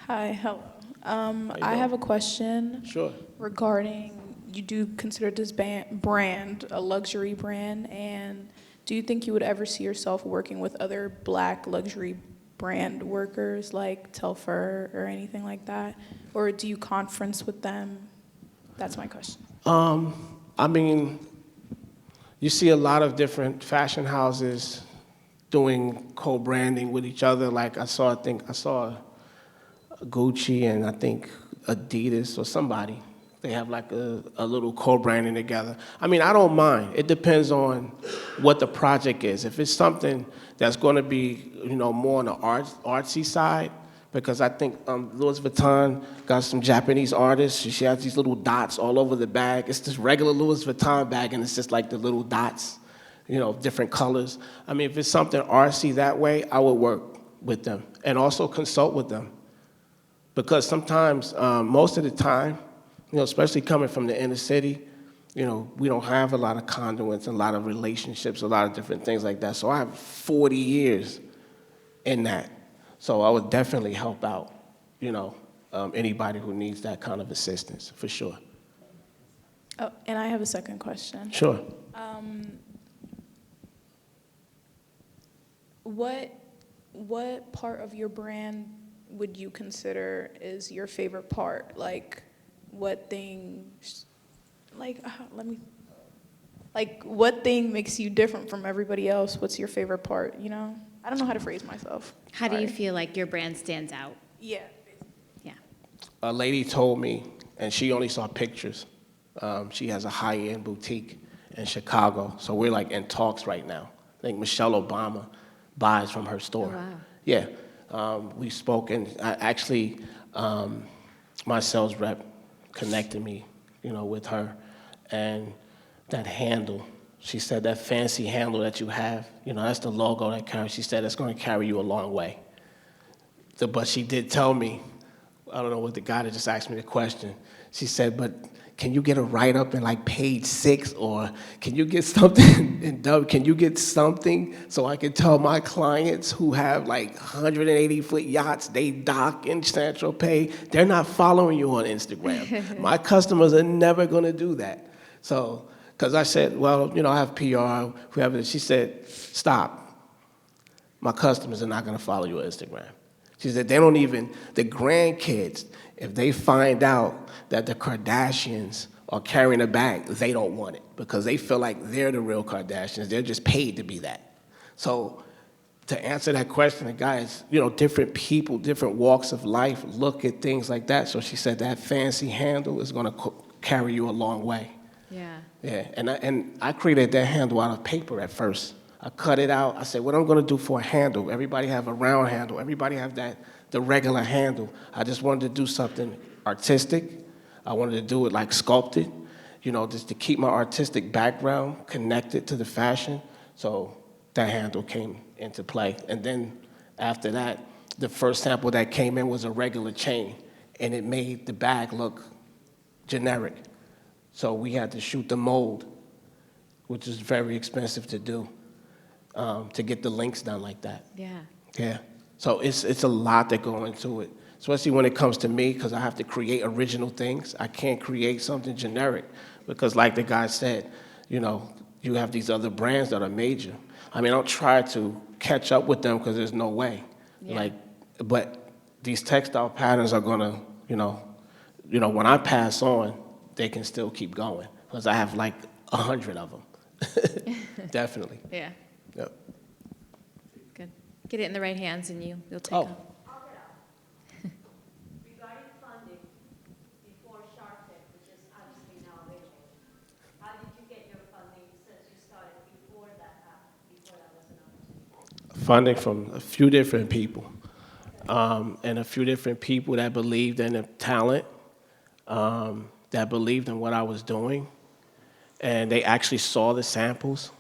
[SPEAKER 11] Hi, hello. I have a question.
[SPEAKER 2] Sure.
[SPEAKER 11] Regarding, you do consider this brand a luxury brand, and do you think you would ever see yourself working with other Black luxury brand workers like Telfar or anything like that? Or do you conference with them? That's my question.
[SPEAKER 2] I mean, you see a lot of different fashion houses doing co-branding with each other. Like I saw Gucci and I think Adidas or somebody. They have like a little co-branding together. I mean, I don't mind. It depends on what the project is. If it's something that's going to be, more on the artsy side, because I think Louis Vuitton got some Japanese artists. She has these little dots all over the bag. It's this regular Louis Vuitton bag, and it's just like the little dots, different colors. I mean, if it's something artsy that way, I would work with them and also consult with them. Because sometimes, most of the time, especially coming from the inner city, we don't have a lot of conduits, a lot of relationships, a lot of different things like that. So I have 40 years in that. So I would definitely help out, anybody who needs that kind of assistance, for sure.
[SPEAKER 11] Oh, and I have a second question.
[SPEAKER 2] Sure.
[SPEAKER 11] What part of your brand would you consider is your favorite part? Like, what thing, what thing makes you different from everybody else? What's your favorite part, I I don't know how to phrase myself.
[SPEAKER 3] How do you
[SPEAKER 11] Sorry.
[SPEAKER 3] feel like your brand stands out?
[SPEAKER 11] Yeah.
[SPEAKER 3] Yeah.
[SPEAKER 2] A lady told me, and she only saw pictures. She has a high-end boutique in Chicago, so we're like in talks right now. I think Michelle Obama buys from her store.
[SPEAKER 3] Oh, wow.
[SPEAKER 2] Yeah, we spoke, and my sales rep connected me, with her, and that handle. She said that fancy handle that you have, that's the logo that carries. She said it's going to carry you a long way. But she did tell me, I don't know what the guy that just asked me the question. She said, but can you get a write-up in like page 6, or can you get something can you get something so I can tell my clients who have like 180-foot yachts, they dock in Saint-Tropez, they're not following you on Instagram. My customers are never gonna do that. So, because I said, well, I have PR, whoever. She said, stop. My customers are not gonna follow you on Instagram. She said, the grandkids, if they find out that the Kardashians are carrying a bag, they don't want it because they feel like they're the real Kardashians. They're just paid to be that. So to answer that question, guys, different people, different walks of life look at things like that. So she said that fancy handle is gonna carry you a long way.
[SPEAKER 3] Yeah.
[SPEAKER 2] Yeah, and I created that handle out of paper at first. I cut it out. I said, what I'm gonna do for a handle, everybody have a round handle. Everybody have the regular handle. I just wanted to do something artistic. I wanted to do it like sculpted, just to keep my artistic background connected to the fashion. So that handle came into play. And then after that, the first sample that came in was a regular chain, and it made the bag look generic. So we had to shoot the mold, which is very expensive to do, to get the links done like that.
[SPEAKER 3] Yeah.
[SPEAKER 2] Yeah. So it's a lot that go into it, especially when it comes to me, because I have to create original things. I can't create something generic because, like the guy said, you have these other brands that are major. I mean, I don't try to catch up with them because there's no way.
[SPEAKER 3] Yeah.
[SPEAKER 2] But these textile patterns are gonna, when I pass on, they can still keep going because I have like 100 of them. Definitely.
[SPEAKER 3] Yeah.
[SPEAKER 2] Yep.
[SPEAKER 3] Good. Get it in the right hands and you'll take
[SPEAKER 2] Oh.
[SPEAKER 3] off.
[SPEAKER 12] Regarding funding, before Shark Tank, which is obviously now available, how did you get your funding since you started before that happened, before that was an opportunity?
[SPEAKER 2] Funding from a few different people, and a few different people that believed in the talent, that believed in what I was doing, and they actually saw the samples.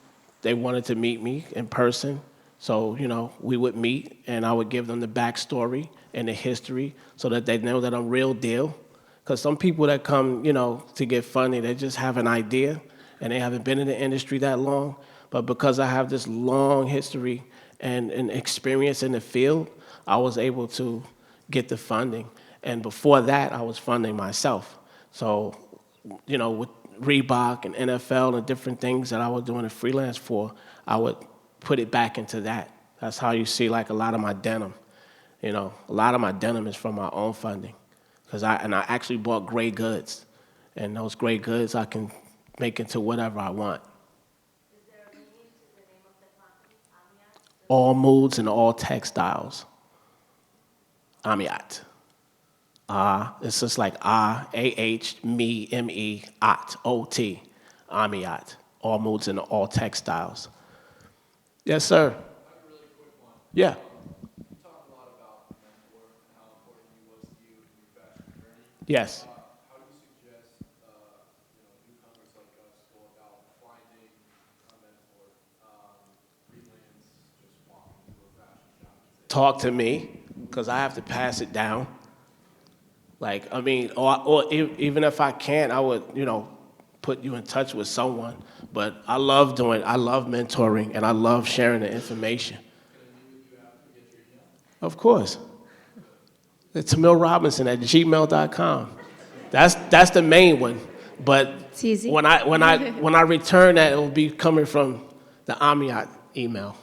[SPEAKER 2] They wanted to meet me in person, so we would meet, and I would give them the backstory and the history so that they know that I'm real deal. Because some people that come, to get funding, they just have an idea, and they haven't been in the industry that long. But because I have this long history and experience in the field, I was able to get the funding. And before that, I was funding myself. So, with Reebok and NFL and different things that I was doing a freelance for, I would put it back into that. That's how you see like a lot of my denim. A lot of my denim is from my own funding. I actually bought gray goods. And those gray goods I can make into whatever I want.
[SPEAKER 12] Is there a meaning to the name of the company, AMIAT?
[SPEAKER 2] All moods and all textiles. AMIAT. It's just like A-H, me, M-E, at, O-T, AMIAT. All moods and all textiles. Yes, sir.
[SPEAKER 13] I have a really quick one.
[SPEAKER 2] Yeah.
[SPEAKER 13] You talked a lot about mentor and how important he was to you in your fashion journey.
[SPEAKER 2] Yes.
[SPEAKER 13] How do you suggest newcomers like us go about finding a mentor, freelance, just walking into a fashion shop and say,
[SPEAKER 2] Talk to me, because I have to pass it down. Or even if I can't, I would, put you in touch with someone. But I love mentoring, and I love sharing the information.
[SPEAKER 13] can I meet with you after we get your email?
[SPEAKER 2] Of course. It's TamilRobinson@gmail.com. That's the main one. But
[SPEAKER 3] It's easy.
[SPEAKER 2] when I return that, it will be coming from the AMIAT email.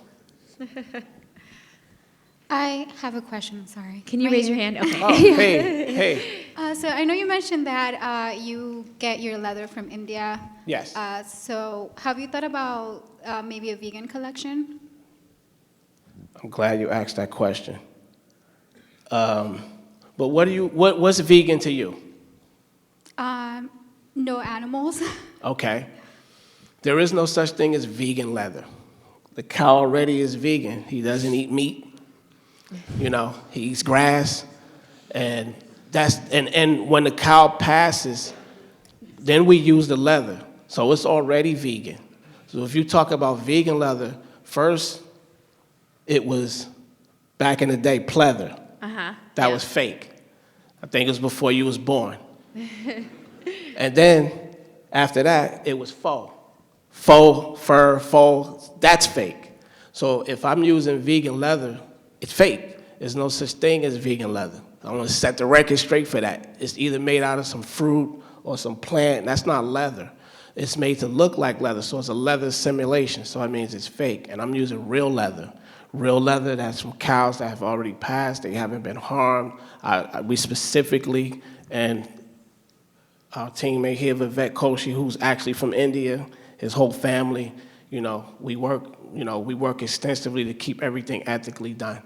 [SPEAKER 14] I have a question, sorry.
[SPEAKER 3] Can you raise your hand? Okay.
[SPEAKER 2] Oh, hey.
[SPEAKER 14] So I know you mentioned that you get your leather from India.
[SPEAKER 2] Yes.
[SPEAKER 14] So have you thought about maybe a vegan collection?
[SPEAKER 2] I'm glad you asked that question. But what's vegan to you?
[SPEAKER 14] No animals.
[SPEAKER 2] Okay. There is no such thing as vegan leather. The cow already is vegan. He doesn't eat meat. You know, he eats grass. And and when the cow passes, then we use the leather. So it's already vegan. So if you talk about vegan leather, first it was back in the day pleather. That was fake. I think it was before you was born. And then after that, it was faux. Faux, fur, faux, that's fake. So if I'm using vegan leather, it's fake. There's no such thing as vegan leather. I want to set the record straight for that. It's either made out of some fruit or some plant, and that's not leather. It's made to look like leather, so it's a leather simulation, so that means it's fake. And I'm using real leather. Real leather that's from cows that have already passed, they haven't been harmed. We specifically, and our teammate here, Vivek Koshi, who's actually from India, his whole family, we work extensively to keep everything ethically done.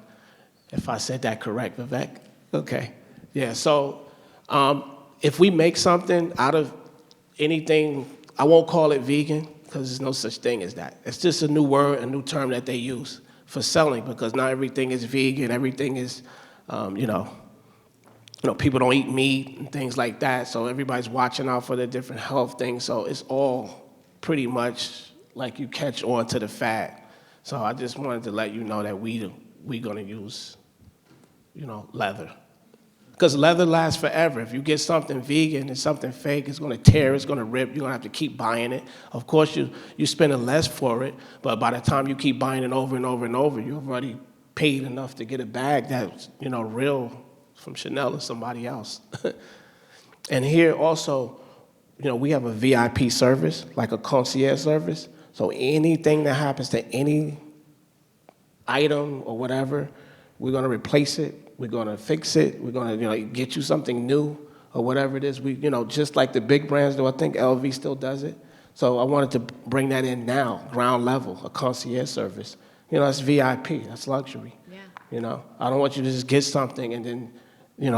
[SPEAKER 2] If I said that correct, Vivek? Okay. Yeah, so if we make something out of anything, I won't call it vegan, because there's no such thing as that. It's just a new word, a new term that they use for selling, because not everything is vegan, everything is, people don't eat meat and things like that, so everybody's watching out for the different health things, so it's all pretty much like you catch on to the fad. So I just wanted to let you know that we're gonna use, leather. Because leather lasts forever. If you get something vegan and something fake, it's gonna tear, it's gonna rip, you're gonna have to keep buying it. Of course, you're spending less for it, but by the time you keep buying it over and over and over, you've already paid enough to get a bag that's, real from Chanel or somebody else. And here also, we have a VIP service, like a concierge service. So anything that happens to any item or whatever, we're gonna replace it, we're gonna fix it, we're gonna get you something new or whatever it is. We, just like the big brands do, I think LV still does it. So I wanted to bring that in now, ground level, a concierge service. That's VIP, that's luxury. Yeah. I don't want you to just get something and then,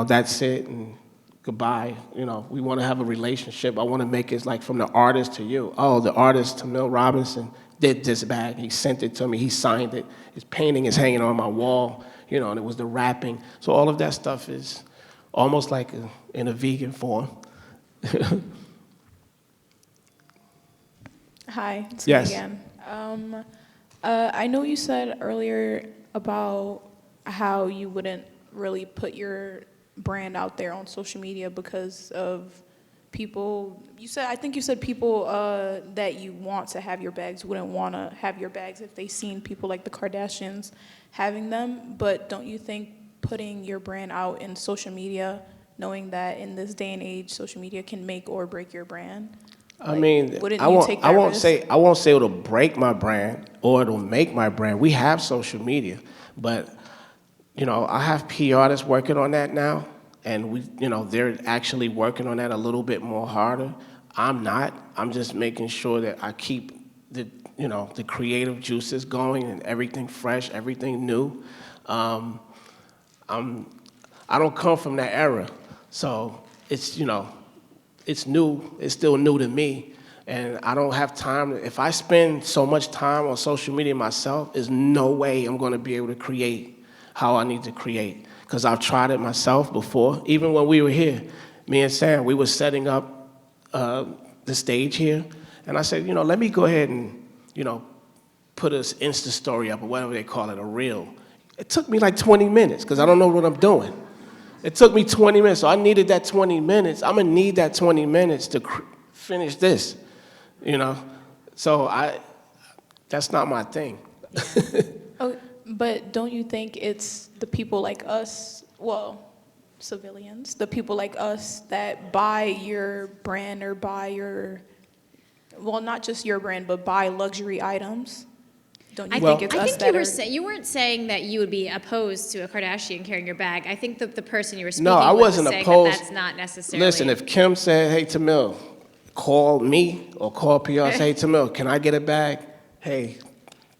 [SPEAKER 2] that's it and goodbye. We want to have a relationship. I want to make it like from the artist to you. Oh, the artist, Tamil Robinson, did this bag. He sent it to me. He signed it. His painting is hanging on my wall, and it was the wrapping. So all of that stuff is almost like in a vegan form.
[SPEAKER 11] Hi, it's
[SPEAKER 2] Yes.
[SPEAKER 11] me again. I know you said earlier about how you wouldn't really put your brand out there on social media because of people. I think you said people that you want to have your bags wouldn't want to have your bags if they seen people like the Kardashians having them. But don't you think putting your brand out in social media, knowing that in this day and age, social media can make or break your brand?
[SPEAKER 2] I mean, I won't say it'll break my brand or it'll make my brand. We have social media, but I have PR that's working on that now, and they're actually working on that a little bit more harder. I'm not. I'm just making sure that I keep the creative juices going and everything fresh, everything new. I don't come from that era, so it's it's new. It's still new to me, and I don't have time. If I spend so much time on social media myself, there's no way I'm going to be able to create how I need to create, because I've tried it myself before. Even when we were here, me and Sam, we were setting up the stage here, and I said, let me go ahead and, put an Insta story up or whatever they call it, a reel. It took me like 20 minutes because I don't know what I'm doing. It took me 20 minutes, so I needed that 20 minutes. I'm gonna need that 20 minutes to finish this, So that's not my thing.
[SPEAKER 11] Oh, but don't you think it's the people like us, civilians, the people like us that buy your brand or buy not just your brand, but buy luxury items? Don't you think it's us that are...
[SPEAKER 3] You weren't saying that you would be opposed to a Kardashian carrying your bag. I think that the person you were speaking
[SPEAKER 2] No, I
[SPEAKER 3] with
[SPEAKER 2] wasn't
[SPEAKER 3] was saying
[SPEAKER 2] opposed.
[SPEAKER 3] that that's not necessarily...
[SPEAKER 2] Listen, if Kim said, hey, Tamil, call me or call PR, say, hey, Tamil, can I get a bag? Hey,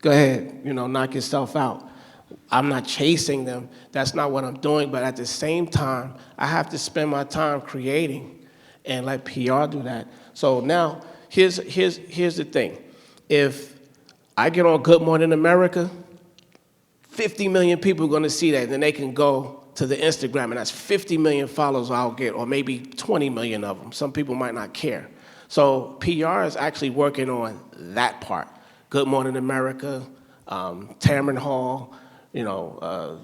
[SPEAKER 2] go ahead, knock yourself out. I'm not chasing them. That's not what I'm doing. But at the same time, I have to spend my time creating and let PR do that. So now, here's the thing. If I get on Good Morning America, 50 million people are going to see that, and then they can go to the Instagram, and that's 50 million followers I'll get, or maybe 20 million of them. Some people might not care. So PR is actually working on that part. Good Morning America, Tamron Hall,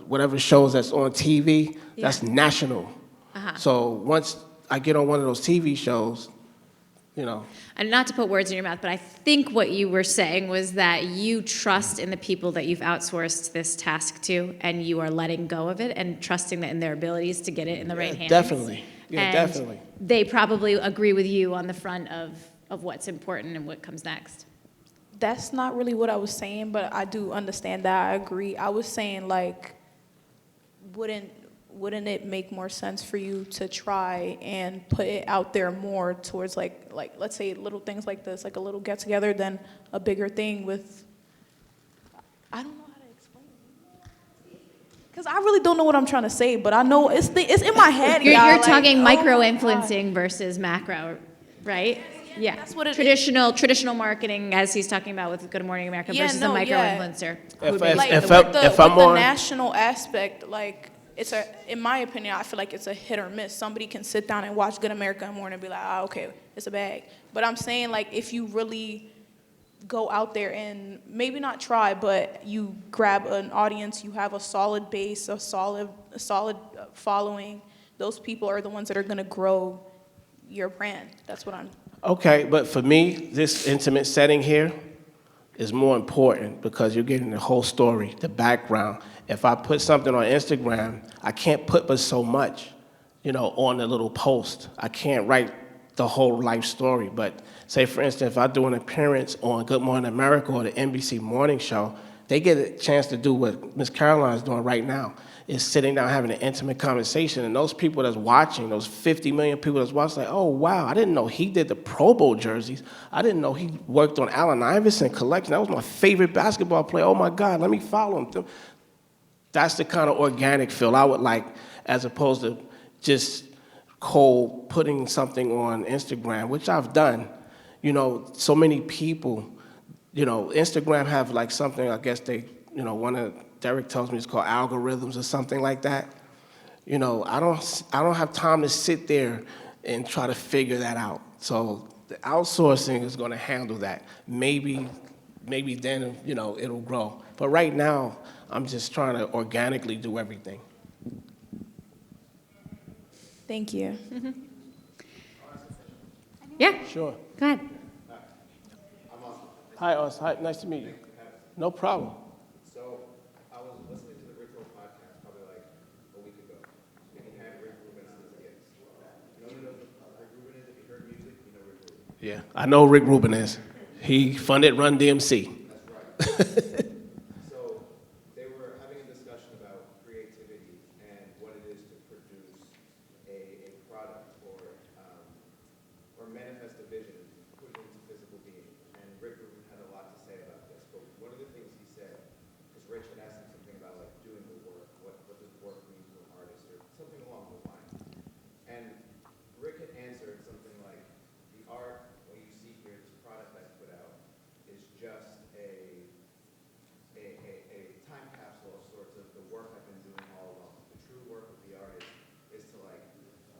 [SPEAKER 2] whatever shows that's on TV, that's national. So once I get on one of those TV shows,
[SPEAKER 3] And not to put words in your mouth, but I think what you were saying was that you trust in the people that you've outsourced this task to, and you are letting go of it and trusting that in their abilities to get it in the right hands.
[SPEAKER 2] Definitely. Yeah,
[SPEAKER 3] And
[SPEAKER 2] definitely.
[SPEAKER 3] they probably agree with you on the front of what's important and what comes next.
[SPEAKER 11] That's not really what I was saying, but I do understand that. I agree. I was saying, like, wouldn't it make more sense for you to try and put it out there more towards like let's say little things like this, like a little get together, than a bigger thing with, I don't know how to explain it. Because I really don't know what I'm trying to say, but I know it's in my head.
[SPEAKER 3] You're
[SPEAKER 11] like,
[SPEAKER 3] talking
[SPEAKER 11] oh
[SPEAKER 3] micro
[SPEAKER 11] my
[SPEAKER 3] influencing versus macro, right? Yeah,
[SPEAKER 11] that's what it
[SPEAKER 3] traditional marketing, as he's talking about with Good Morning America, versus a micro influencer.
[SPEAKER 2] If
[SPEAKER 11] With
[SPEAKER 2] I'm
[SPEAKER 11] the
[SPEAKER 2] on,
[SPEAKER 11] national aspect, like, in my opinion, I feel like it's a hit or miss. Somebody can sit down and watch Good America in the morning and be like, okay, it's a bag. But I'm saying, like, if you really go out there and maybe not try, but you grab an audience, you have a solid base, a solid following, those people are the ones that are gonna grow your brand. That's what I'm.
[SPEAKER 2] okay, but for me, this intimate setting here is more important because you're getting the whole story, the background. If I put something on Instagram, I can't put but so much, on the little post. I can't write the whole life story. But say, for instance, if I do an appearance on Good Morning America or the NBC Morning Show, they get a chance to do what Miss Caroline's doing right now, is sitting down having an intimate conversation. And those people that's watching, those 50 million people that's watching, like, oh, wow, I didn't know he did the Pro Bowl jerseys. I didn't know he worked on Allen Iverson collection. That was my favorite basketball player. Oh, my God, let me follow him. That's the kind of organic feel I would like, as opposed to just cold putting something on Instagram, which I've done. So many people, Instagram have like something, I guess Derek tells me it's called algorithms or something like that. I don't have time to sit there and try to figure that out. So the outsourcing is going to handle that. Maybe then, it'll grow. But right now, I'm just trying to organically do everything.
[SPEAKER 11] Thank you.
[SPEAKER 3] Mm-hmm. Yeah.
[SPEAKER 2] Sure.
[SPEAKER 3] Go ahead.
[SPEAKER 2] Hi, Us. Hi, nice to meet you. No problem.
[SPEAKER 13] So I was listening to the Rick Roll podcast probably like a week ago, and he had Rick Rubin as a guest. You know who Rick Rubin is? If you heard music, you know Rick Rubin.
[SPEAKER 2] Yeah, I know who Rick Rubin is. He funded Run DMC.
[SPEAKER 13] That's right. So they were having a discussion about creativity and what it is to produce a product or manifest a vision, put it into physical being. And Rick Rubin had a lot to say about this. But one of the things he said, because Rich had asked him something about like doing the work, what does work mean to an artist, or something along those lines. And Rick had answered something like, the art, what you see here, this product I put out, is just a time capsule of sorts of the work I've been doing all along. The true work of the artist is to like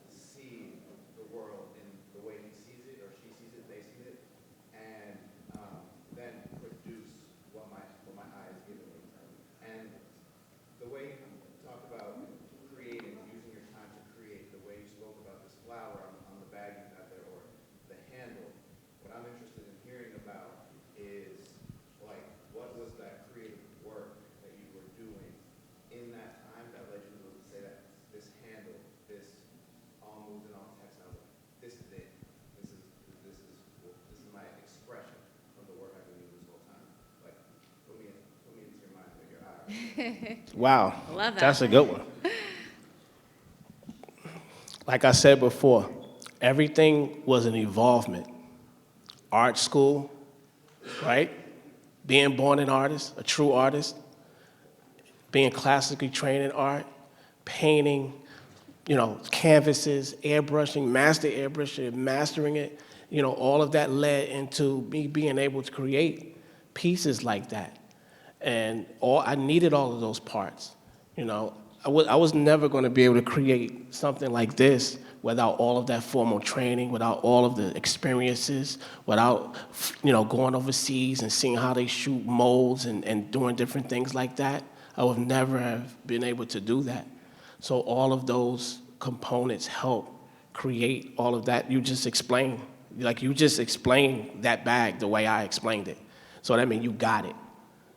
[SPEAKER 13] see the world in the way he sees it, or she sees it, they see it, and then produce what my eye is giving me. And the way you talk about creating, using your time to create, the way you spoke about this flower on the bag you got there, or the handle, what I'm interested in hearing about is like, what was that creative work that you were doing in that time that led you to be able to say that this handle, this all moves and all text, I was like, this is it. This is my expression from the work I've been doing this whole time. Like, put me into your mind, like your eye.
[SPEAKER 2] Wow.
[SPEAKER 3] Love that.
[SPEAKER 2] That's a good one. Like I said before, everything was an evolvement. Art school, right? Being born an artist, a true artist. being classically trained in art, painting, canvases, airbrushing, mastering it, all of that led into me being able to create pieces like that. And I needed all of those parts. I was never going to be able to create something like this without all of that formal training, without all of the experiences, without going overseas and seeing how they shoot molds and doing different things like that. I would never have been able to do that. So all of those components help create all of that you just explained. Like you just explained that bag the way I explained it. So that means you got it,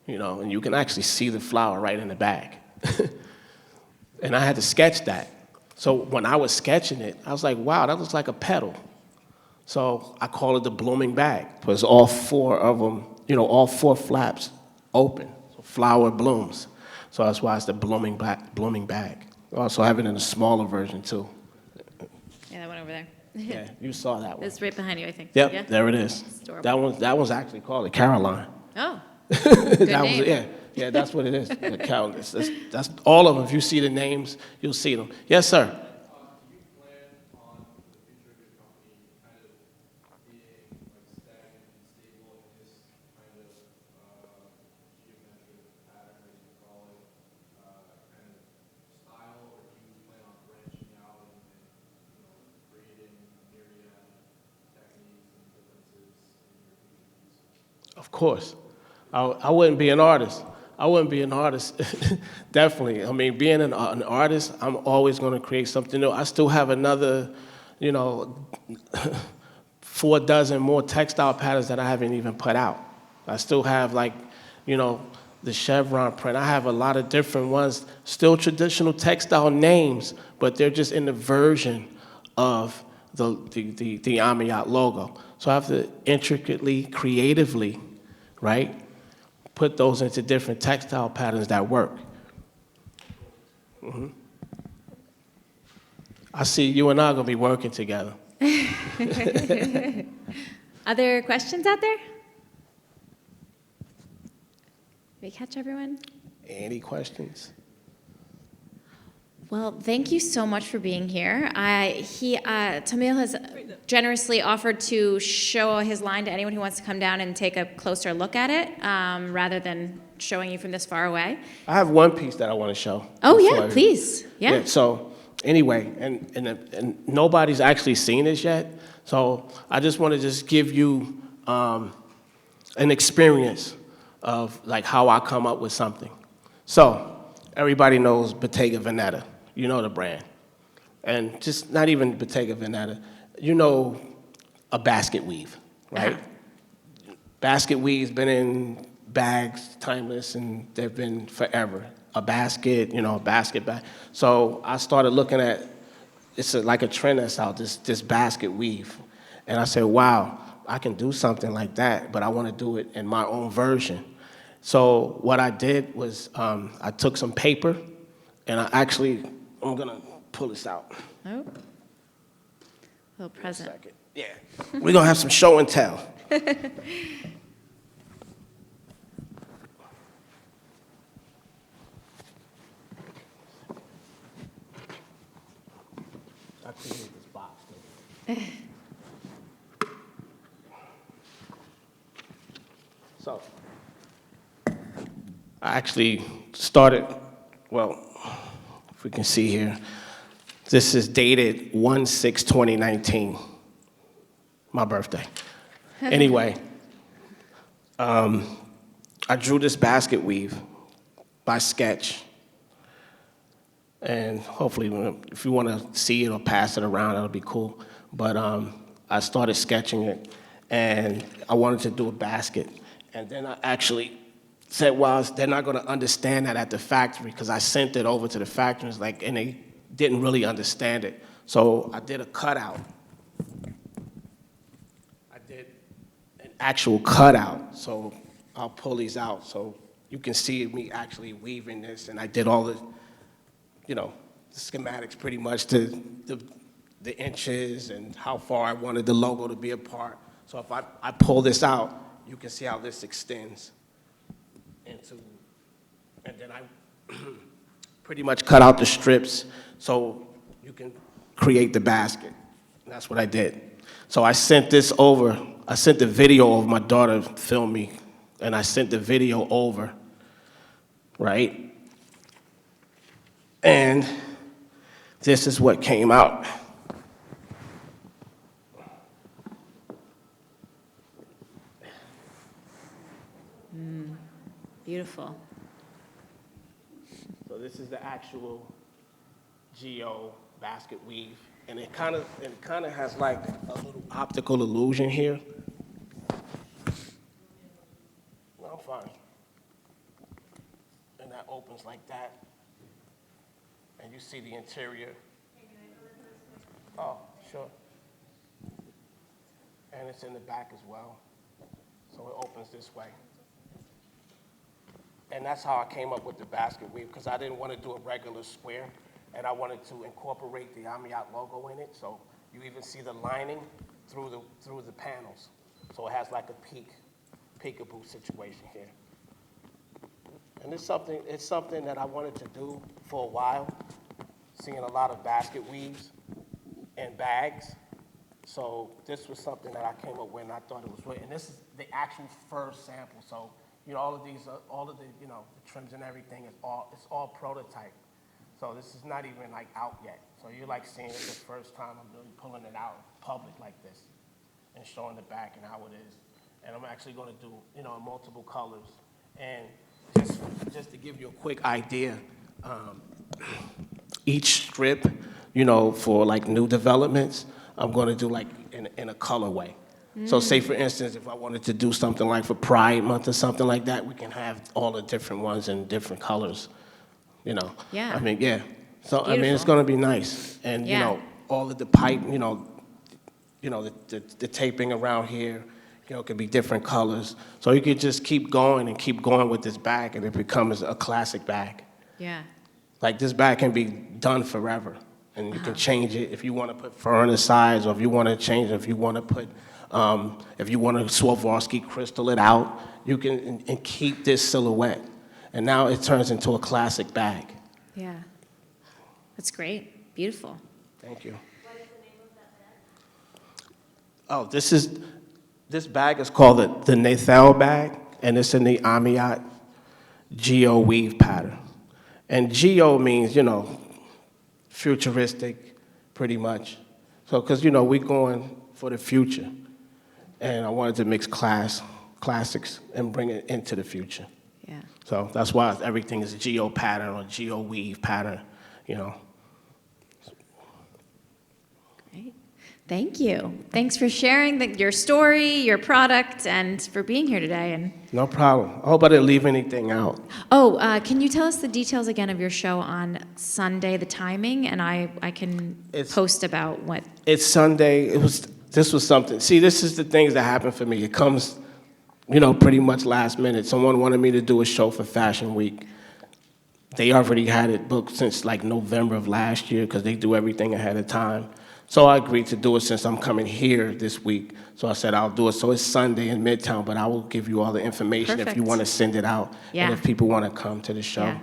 [SPEAKER 2] and you can actually see the flower right in the bag. And I had to sketch that. So when I was sketching it, I was like, wow, that looks like a petal. So I call it the blooming bag, because all four of them, all four flaps open, so flower blooms. So that's why it's the blooming bag. Also have it in a smaller version too.
[SPEAKER 3] Yeah, that one over there.
[SPEAKER 2] Yeah, you saw that one.
[SPEAKER 3] It's right behind you, I think.
[SPEAKER 2] Yep,
[SPEAKER 3] Yeah?
[SPEAKER 2] there it is.
[SPEAKER 3] It's adorable.
[SPEAKER 2] That one's actually called a Caroline.
[SPEAKER 3] Oh, good
[SPEAKER 2] That
[SPEAKER 3] name.
[SPEAKER 2] was, yeah, that's what it is. The Caroline. That's all of them. If you see the names, you'll see them. Yes, sir.
[SPEAKER 10] Do you plan on the future of your company kind of being like stagnant and stable in this kind of geometric pattern, as you call it, kind of style, or do you plan on branching out and creating a myriad of techniques and differences in your future pieces?
[SPEAKER 2] Of course. I wouldn't be an artist. I wouldn't be an artist, definitely. I mean, being an artist, I'm always going to create something new. I still have another, 4 dozen more textile patterns that I haven't even put out. I still have the chevron print. I have a lot of different ones, still traditional textile names, but they're just in the version of the AMIAT logo. So I have to intricately, creatively, right, put those into different textile patterns that work. Mm-hmm. I see you and I are going to be working together.
[SPEAKER 3] Other questions out there? Did we catch everyone?
[SPEAKER 2] Any questions?
[SPEAKER 3] Well, thank you so much for being here. Tamil has generously offered to show his line to anyone who wants to come down and take a closer look at it, rather than showing you from this far away.
[SPEAKER 2] I have one piece that I want to show.
[SPEAKER 3] Oh yeah, please. Yeah.
[SPEAKER 2] So anyway, and nobody's actually seen this yet. So I just want to just give you an experience of like how I come up with something. So everybody knows Bottega Veneta. You know the brand. And just not even Bottega Veneta. You know a basket weave, right? Basket weave's been in bags, timeless, and they've been forever. A basket, a basket bag. So I started looking at, like a trend that's out, this basket weave. And I said, wow, I can do something like that, but I want to do it in my own version. So what I did was I took some paper, and I'm going to pull this out.
[SPEAKER 3] Oh. Little present.
[SPEAKER 2] Second. Yeah. We're going to have some show and tell. I created this box. So, I actually started, well, if we can see here, this is dated 1/6/2019, my birthday. Anyway, I drew this basket weave by sketch. And hopefully, if you want to see it or pass it around, that'll be cool. But I started sketching it, and I wanted to do a basket. And then I actually said, well, they're not going to understand that at the factory, because I sent it over to the factories, and they didn't really understand it. So I did a cutout. I did an actual cutout. So I'll pull these out so you can see me actually weaving this. And I did all the schematics pretty much to the inches and how far I wanted the logo to be apart. So if I pull this out, you can see how this extends into, and then pretty much cut out the strips so you can create the basket. And that's what I did. So I sent this over. I sent the video of my daughter filmed me, and I sent the video over, right? And this is what came out.
[SPEAKER 3] Beautiful.
[SPEAKER 2] So this is the actual geo basket weave, and it kind of has like a little optical illusion here. No, I'm fine. And that opens like that, and you see the interior. Oh, sure. And it's in the back as well, so it opens this way. And that's how I came up with the basket weave, because I didn't want to do a regular square, and I wanted to incorporate the AMIAT logo in it. So you even see the lining through the panels. So it has like a peekaboo situation here. And it's something that I wanted to do for a while, seeing a lot of basket weaves and bags. So this was something that I came up with, and I thought it was great. And this is the actual first sample. So all of the the trims and everything it's all prototype. So this is not even like out yet. So you're like seeing it the first time I'm really pulling it out public like this and showing the back and how it is. And I'm actually going to do in multiple colors. And just to give you a quick idea, each strip, for like new developments, I'm going to do like in a colorway. So say, for instance, if I wanted to do something like for Pride Month or something like that, we can have all the different ones in different colors,
[SPEAKER 3] Yeah.
[SPEAKER 2] I mean, yeah. So, I mean, it's
[SPEAKER 3] Beautiful.
[SPEAKER 2] going to be nice. And,
[SPEAKER 3] Yeah.
[SPEAKER 2] all of the pipe, the taping around here, could be different colors. So you could just keep going with this bag, and it becomes a classic bag.
[SPEAKER 3] Yeah.
[SPEAKER 2] Like, this bag can be done forever. And you can change it if you want to put fur on the sides, or if you want to change it, if you want to put, if you want to Swarovski crystal it out, you can and keep this silhouette. And now it turns into a classic bag.
[SPEAKER 3] Yeah. That's great. Beautiful.
[SPEAKER 2] Thank you. What is the name of that bag? Oh, this bag is called the Nathal bag, and it's in the AMIAT Geo weave pattern. And Geo means, futuristic, pretty much. So, because, we're going for the future. And I wanted to mix classics and bring it into the future.
[SPEAKER 3] Yeah.
[SPEAKER 2] So that's why everything is geo pattern or geo weave pattern,
[SPEAKER 3] Great. Thank you. Thanks for sharing your story, your product, and for being here today. And
[SPEAKER 2] No problem. I hope I didn't leave anything out.
[SPEAKER 3] can you tell us the details again of your show on Sunday, the timing? And I can post about what.
[SPEAKER 2] It's Sunday. This was something. See, this is the things that happen for me. It comes, pretty much last minute. Someone wanted me to do a show for Fashion Week. They already had it booked since like November of last year because they do everything ahead of time. So I agreed to do it since I'm coming here this week. So I said I'll do it. So it's Sunday in Midtown, but I will give you all the information if you
[SPEAKER 3] Perfect.
[SPEAKER 2] want to send it out.
[SPEAKER 3] Yeah.
[SPEAKER 2] And if people want to come to the show,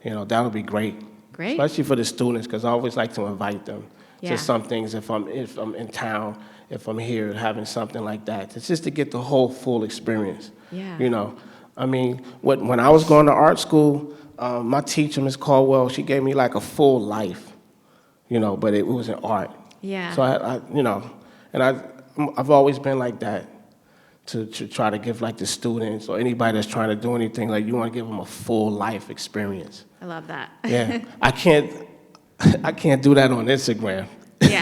[SPEAKER 2] that would be great.
[SPEAKER 3] Great.
[SPEAKER 2] Especially for the students, because I always like to invite them
[SPEAKER 3] Yeah.
[SPEAKER 2] to some things if I'm in town, if I'm here having something like that. It's just to get the whole full experience.
[SPEAKER 3] Yeah.
[SPEAKER 2] I mean, when I was going to art school, my teacher, Ms. Caldwell, she gave me like a full life, but it was in art.
[SPEAKER 3] Yeah.
[SPEAKER 2] So I've always been like that, to try to give like the students or anybody that's trying to do anything, like you want to give them a full life experience.
[SPEAKER 3] I love that.
[SPEAKER 2] Yeah, I can't do that on Instagram.
[SPEAKER 3] Yeah.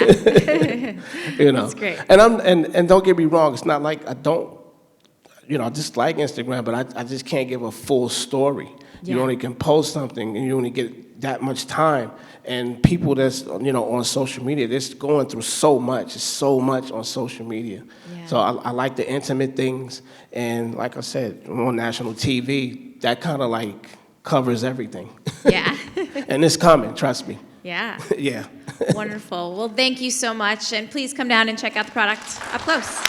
[SPEAKER 3] That's great.
[SPEAKER 2] And don't get me wrong, it's not like I don't, I just like Instagram, but I just can't give a full story.
[SPEAKER 3] Yeah.
[SPEAKER 2] You only can post something, and you only get that much time. And people that's, on social media, they're going through so much. It's so much on social media.
[SPEAKER 3] Yeah.
[SPEAKER 2] So I like the intimate things. And like I said, on national TV, that kind of like covers everything.
[SPEAKER 3] Yeah.
[SPEAKER 2] And it's coming, trust me.
[SPEAKER 3] Yeah.
[SPEAKER 2] Yeah.
[SPEAKER 3] Wonderful. Well, thank you so much. And please come down and check out the product up close.